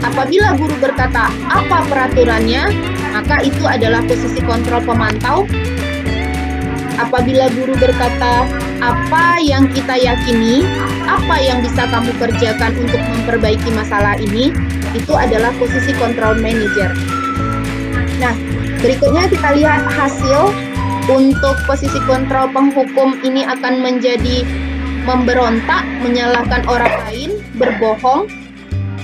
apabila guru berkata apa peraturannya, maka itu adalah posisi kontrol pemantau. Apabila guru berkata apa yang kita yakini, apa yang bisa kamu kerjakan untuk memperbaiki masalah ini, itu adalah posisi kontrol manager. Nah, berikutnya kita lihat hasil. Untuk posisi kontrol penghukum ini akan menjadi memberontak, menyalahkan orang lain, berbohong.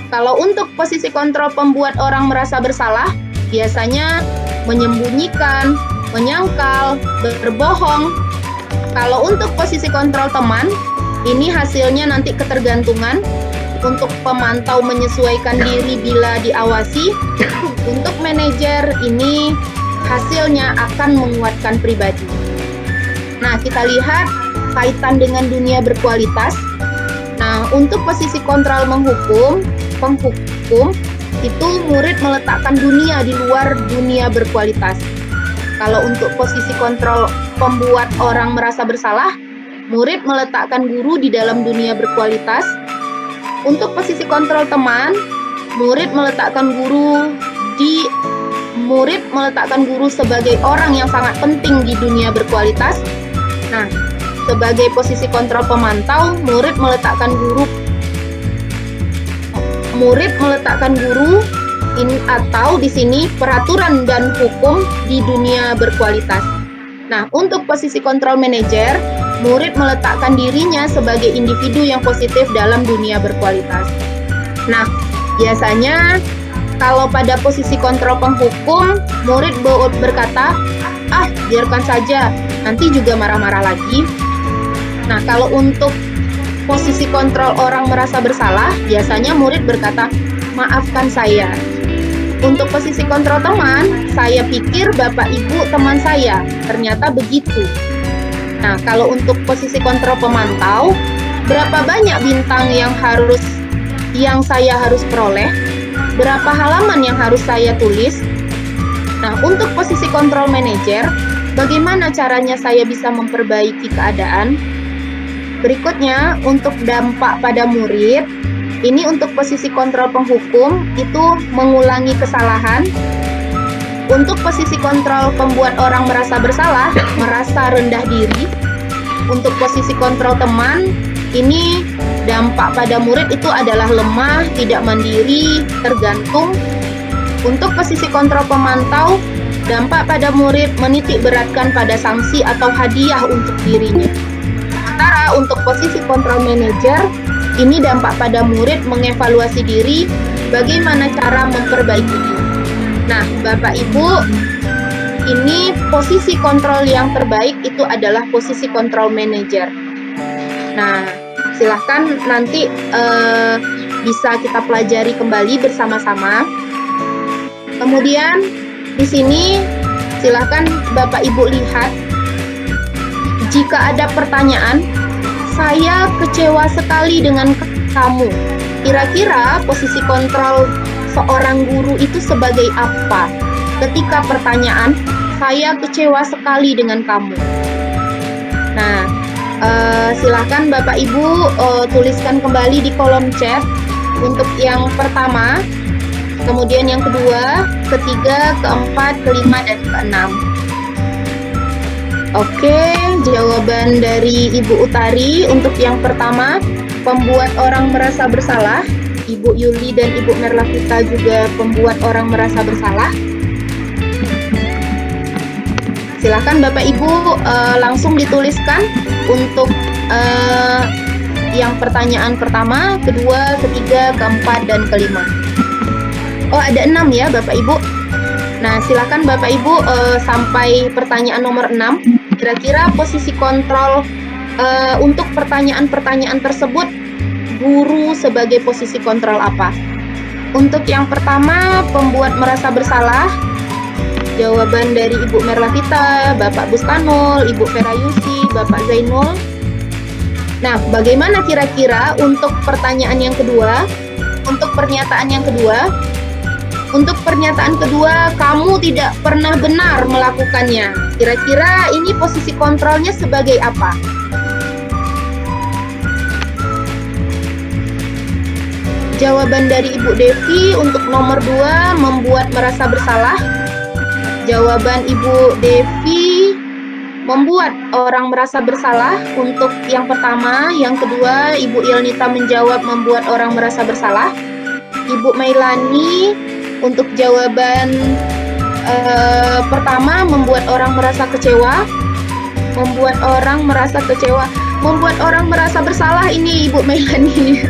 Kalau untuk posisi kontrol pembuat orang merasa bersalah, biasanya menyembunyikan, menyangkal, berbohong. Kalau untuk posisi kontrol teman, ini hasilnya nanti ketergantungan. Untuk pemantau menyesuaikan diri bila diawasi. Untuk manajer ini hasilnya akan menguatkan pribadi. Nah, kita lihat kaitan dengan dunia berkualitas. Nah, untuk posisi kontrol penghukum, itu murid meletakkan dunia di luar dunia berkualitas. Kalau untuk posisi kontrol pembuat orang merasa bersalah, murid meletakkan guru di dalam dunia berkualitas. Untuk posisi kontrol teman, murid meletakkan guru sebagai orang yang sangat penting di dunia berkualitas. Nah, sebagai posisi kontrol pemantau, murid meletakkan guru ini atau di sini peraturan dan hukum di dunia berkualitas. Nah, untuk posisi kontrol manajer, murid meletakkan dirinya sebagai individu yang positif dalam dunia berkualitas. Nah, biasanya kalau pada posisi kontrol penghukum, murid berkata, biarkan saja, nanti juga marah-marah lagi. Nah, kalau untuk posisi kontrol orang merasa bersalah, biasanya murid berkata, maafkan saya. Untuk posisi kontrol teman, saya pikir Bapak Ibu teman saya, ternyata begitu. Nah, kalau untuk posisi kontrol pemantau, berapa banyak bintang yang saya harus peroleh? Berapa halaman yang harus saya tulis? Nah, untuk posisi kontrol manajer, bagaimana caranya saya bisa memperbaiki keadaan? Berikutnya, untuk dampak pada murid, ini untuk posisi kontrol penghukum, itu mengulangi kesalahan. Untuk posisi kontrol pembuat orang merasa bersalah, merasa rendah diri. Untuk posisi kontrol teman, ini dampak pada murid itu adalah lemah, tidak mandiri, tergantung. Untuk posisi kontrol pemantau, dampak pada murid menitik beratkan pada sanksi atau hadiah untuk dirinya. Sementara untuk posisi kontrol manajer, ini dampak pada murid mengevaluasi diri, bagaimana cara memperbaiki diri. Nah, Bapak Ibu, ini posisi kontrol yang terbaik itu adalah posisi kontrol manajer. Nah, silahkan nanti bisa kita pelajari kembali bersama-sama. Kemudian di sini silahkan Bapak Ibu lihat, jika ada pertanyaan, saya kecewa sekali dengan kamu. Kira-kira posisi kontrol seorang guru itu sebagai apa? Ketika pertanyaan, saya kecewa sekali dengan kamu. Nah, silahkan Bapak Ibu tuliskan kembali di kolom chat untuk yang pertama, kemudian yang kedua, ketiga, keempat, kelima, dan keenam. Oke, jawaban dari Ibu Utari untuk yang pertama, pembuat orang merasa bersalah. Ibu Yuli dan Ibu Merlavita juga pembuat orang merasa bersalah. Silakan Bapak Ibu langsung dituliskan untuk yang pertanyaan pertama, kedua, ketiga, keempat, dan kelima. Oh, ada 6 ya Bapak Ibu. Nah, silakan Bapak Ibu sampai pertanyaan nomor 6. Kira-kira posisi kontrol untuk pertanyaan-pertanyaan tersebut, guru sebagai posisi kontrol apa? Untuk yang pertama, pembuat merasa bersalah. Jawaban dari Ibu Merlavita, Bapak Bustanul, Ibu Ferayusi, Bapak Zainul. Nah, bagaimana kira-kira untuk pertanyaan yang kedua? Untuk pernyataan yang kedua, untuk pernyataan kedua, kamu tidak pernah benar melakukannya. Kira-kira ini posisi kontrolnya sebagai apa? Jawaban dari Ibu Devi untuk nomor 2, membuat merasa bersalah. Jawaban Ibu Devi, membuat orang merasa bersalah untuk yang pertama. Yang kedua, Ibu Ilnita menjawab membuat orang merasa bersalah. Ibu Mailani untuk jawaban pertama, membuat orang merasa kecewa. Membuat orang merasa kecewa. Membuat orang merasa bersalah, ini Ibu Mailani.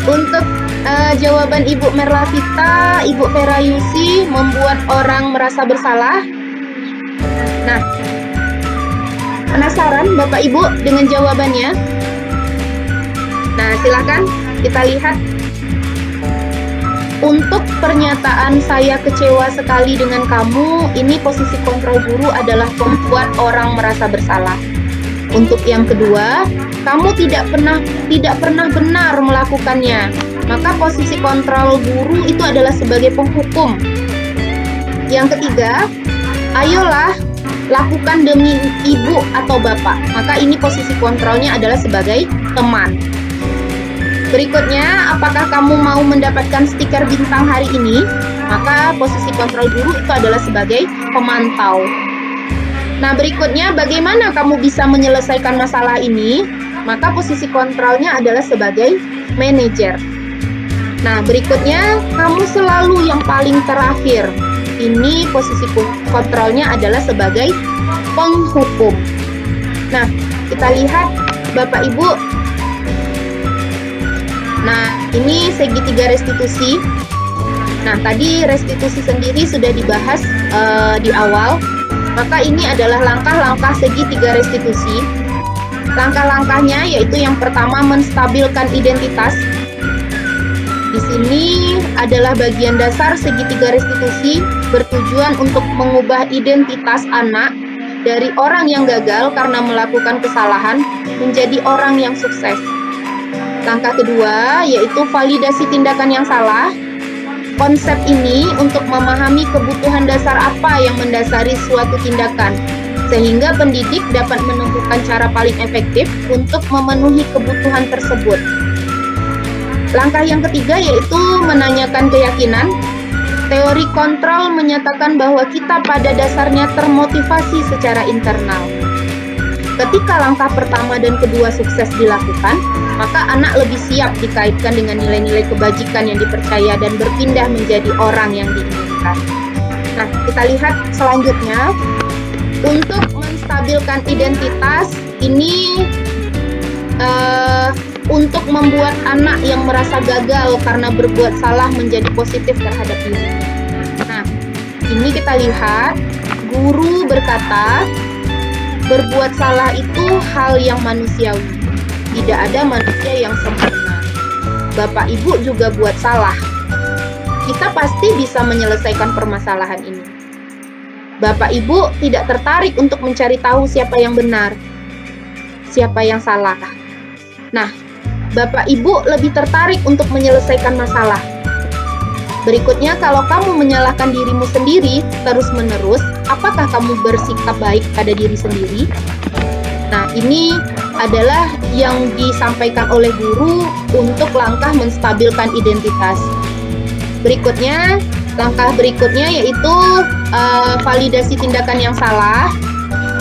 Untuk jawaban Ibu Merlavita, Ibu Ferayusi, membuat orang merasa bersalah. Nah, penasaran Bapak Ibu dengan jawabannya? Nah, silakan kita lihat. Untuk pernyataan saya kecewa sekali dengan kamu, ini posisi kontrol guru adalah membuat orang merasa bersalah. Untuk yang kedua, kamu tidak pernah benar melakukannya, maka posisi kontrol guru itu adalah sebagai penghukum. Yang ketiga, ayolah lakukan demi ibu atau bapak, maka ini posisi kontrolnya adalah sebagai teman. Berikutnya, apakah kamu mau mendapatkan stiker bintang hari ini? Maka posisi kontrol guru itu adalah sebagai pemantau. Nah, berikutnya, bagaimana kamu bisa menyelesaikan masalah ini? Maka posisi kontrolnya adalah sebagai manajer. Nah, berikutnya, kamu selalu yang paling terakhir. Ini posisi kontrolnya adalah sebagai penghukum. Nah, kita lihat Bapak Ibu. Nah, ini segitiga restitusi. Nah, tadi restitusi sendiri sudah dibahas di awal. Maka ini adalah langkah-langkah segitiga restitusi. Langkah-langkahnya yaitu yang pertama menstabilkan identitas. Di sini adalah bagian dasar segitiga restitusi bertujuan untuk mengubah identitas anak dari orang yang gagal karena melakukan kesalahan menjadi orang yang sukses. Langkah kedua yaitu validasi tindakan yang salah. Konsep ini untuk memahami kebutuhan dasar apa yang mendasari suatu tindakan, sehingga pendidik dapat menemukan cara paling efektif untuk memenuhi kebutuhan tersebut. Langkah yang ketiga yaitu menanyakan keyakinan. Teori kontrol menyatakan bahwa kita pada dasarnya termotivasi secara internal. Ketika langkah pertama dan kedua sukses dilakukan, maka anak lebih siap dikaitkan dengan nilai-nilai kebajikan yang dipercaya dan berpindah menjadi orang yang diinginkan. Nah, kita lihat selanjutnya. Untuk menstabilkan identitas, ini untuk membuat anak yang merasa gagal karena berbuat salah menjadi positif terhadap dirinya. Nah, ini kita lihat, guru berkata, berbuat salah itu hal yang manusiawi. Tidak ada manusia yang sempurna. Bapak Ibu juga buat salah. Kita pasti bisa menyelesaikan permasalahan ini. Bapak Ibu tidak tertarik untuk mencari tahu siapa yang benar, siapa yang salah. Nah, Bapak Ibu lebih tertarik untuk menyelesaikan masalah. Berikutnya, kalau kamu menyalahkan dirimu sendiri terus-menerus, apakah kamu bersikap baik pada diri sendiri? Nah, ini adalah yang disampaikan oleh guru untuk langkah menstabilkan identitas. Berikutnya, langkah berikutnya yaitu validasi tindakan yang salah.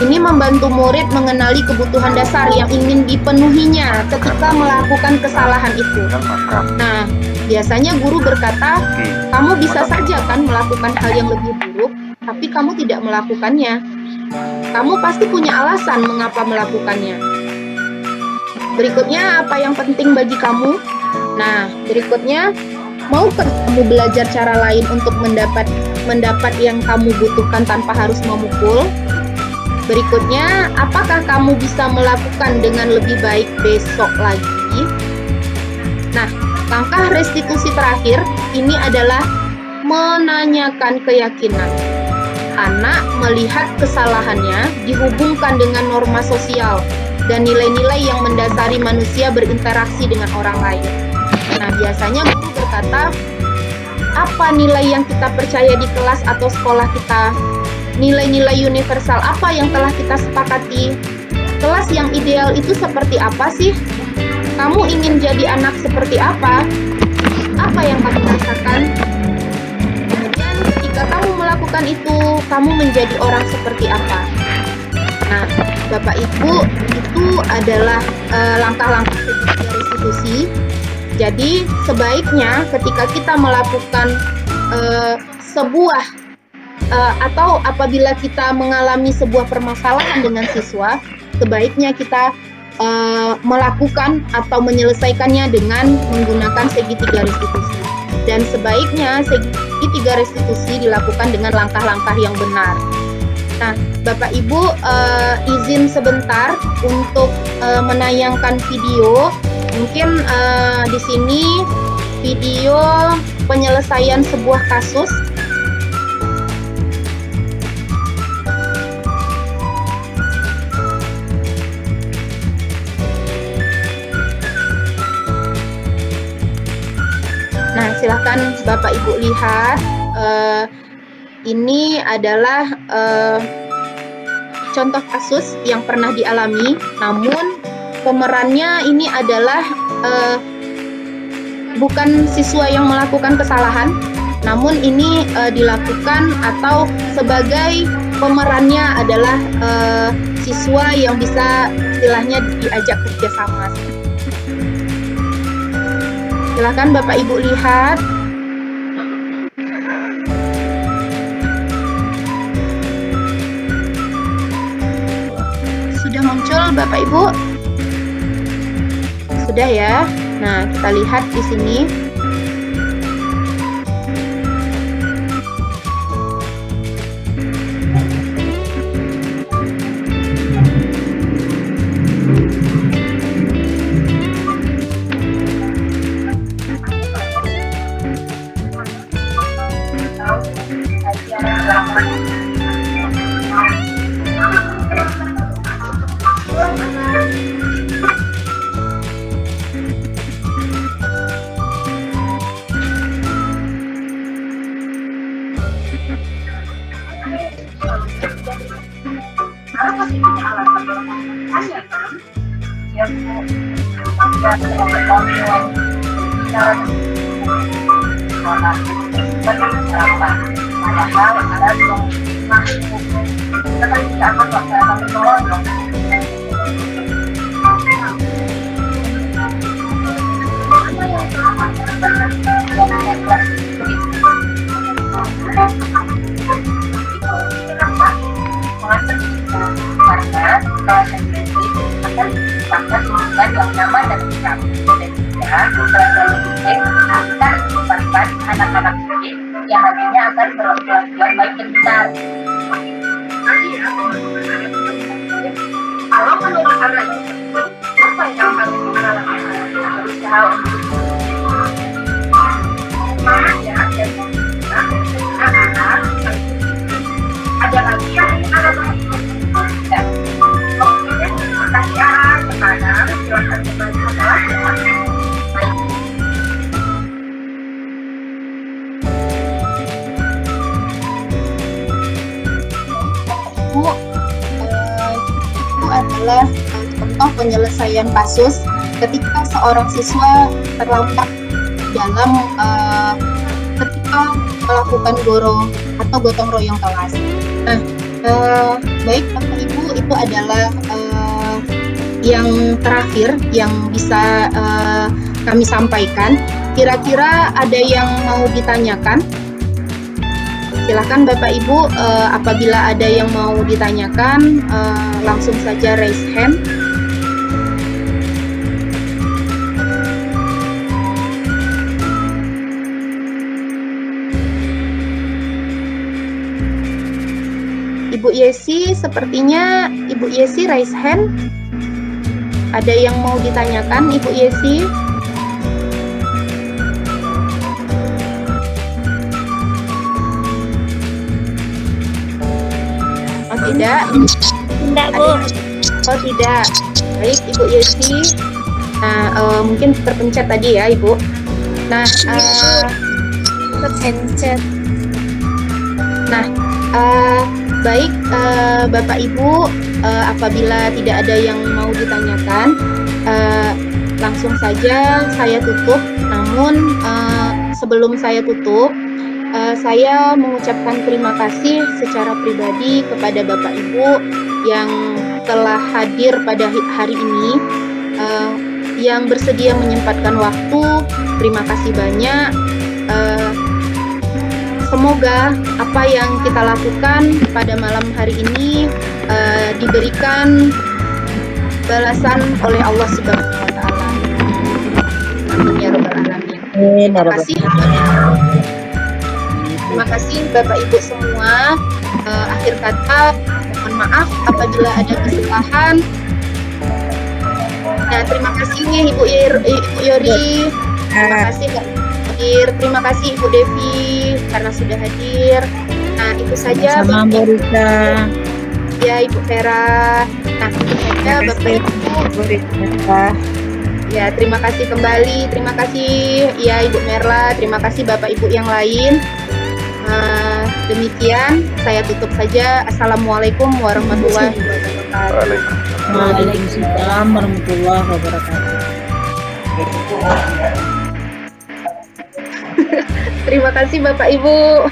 Ini membantu murid mengenali kebutuhan dasar yang ingin dipenuhinya ketika melakukan kesalahan itu. Nah, biasanya guru berkata, kamu bisa saja kan melakukan hal yang lebih buruk, tapi kamu tidak melakukannya. Kamu pasti punya alasan mengapa melakukannya. Berikutnya, apa yang penting bagi kamu? Nah, berikutnya, maukah kamu belajar cara lain untuk mendapat yang kamu butuhkan tanpa harus memukul? Berikutnya, apakah kamu bisa melakukan dengan lebih baik besok lagi? Nah, langkah restitusi terakhir ini adalah menanyakan keyakinan. Anak melihat kesalahannya dihubungkan dengan norma sosial dan nilai-nilai yang mendasari manusia berinteraksi dengan orang lain. Nah, biasanya guru berkata, apa nilai yang kita percaya di kelas atau sekolah kita? Nilai-nilai universal apa yang telah kita sepakati? Kelas yang ideal itu seperti apa sih? Kamu ingin jadi anak seperti apa? Apa yang kamu rasakan? Kemudian ketika kamu melakukan itu, kamu menjadi orang seperti apa? Nah, Bapak Ibu, itu adalah langkah-langkah segitiga restitusi. Jadi sebaiknya ketika kita melakukan atau apabila kita mengalami sebuah permasalahan dengan siswa, sebaiknya kita melakukan atau menyelesaikannya dengan menggunakan segitiga restitusi. Dan sebaiknya segitiga restitusi dilakukan dengan langkah-langkah yang benar. Nah, Bapak Ibu, izin sebentar untuk menayangkan video. Mungkin di sini video penyelesaian sebuah kasus. Nah, silahkan Bapak Ibu lihat. Ini adalah contoh kasus yang pernah dialami, namun pemerannya ini adalah bukan siswa yang melakukan kesalahan, namun ini dilakukan atau sebagai pemerannya adalah siswa yang bisa istilahnya diajak kerjasama. Silakan Bapak Ibu lihat. Sudah muncul Bapak Ibu? Sudah ya. Nah, kita lihat di sini. Karena kawasan itu akan merupakan lingkungan yang nyaman dan sehat. Dan juga akan menyebabkan anak-anak didik yang nantinya akan berkelakuan baik dan benar. Kalau menurut anak itu, apa yang harus kita lakukan? Berusaha untuk ya, dan anak-anak ada lagi yang anak-anak itu adalah contoh penyelesaian kasus ketika seorang siswa terlambat dalam ketika melakukan goro atau gotong royong kelas. Nah, baik Bapak Ibu, itu adalah yang terakhir yang bisa kami sampaikan. Kira-kira ada yang mau ditanyakan? Silakan Bapak Ibu, apabila ada yang mau ditanyakan, langsung saja raise hand. Ibu Yesi, sepertinya Ibu Yesi raise hand. Ada yang mau ditanyakan, Ibu Yesi? Oh tidak? Enggak, Bu. Oh tidak. Baik Ibu Yesi. Nah, mungkin terpencet tadi ya Ibu. Nah, Terpencet. Nah, baik Bapak Ibu, apabila tidak ada yang mau ditanyakan, langsung saja saya tutup. Namun sebelum saya tutup, saya mengucapkan terima kasih secara pribadi kepada Bapak Ibu yang telah hadir pada hari ini, yang bersedia menyempatkan waktu. Terima kasih banyak. Semoga apa yang kita lakukan pada malam hari ini diberikan balasan oleh Allah Subhanahu wa taala. Amin ya rabbal alamin. Terima kasih. Terima kasih Bapak Ibu semua. Akhir kata, mohon maaf apabila ada kesalahan. Nah, terima kasih Ibu Yori. Terima kasih Kak hadir. Terima kasih Ibu Devi karena sudah hadir. Nah, itu saja Sama Mbak Rika. Ya, Ibu Vera. Nah, itu saja Bapak Ibu. Ya, terima kasih kembali. Terima kasih ya Ibu Merla. Terima kasih Bapak Ibu yang lain. Demikian saya tutup saja. Assalamualaikum warahmatullahi wabarakatuh. Waalaikumsalam warahmatullahi wabarakatuh. Terima kasih Bapak Ibu.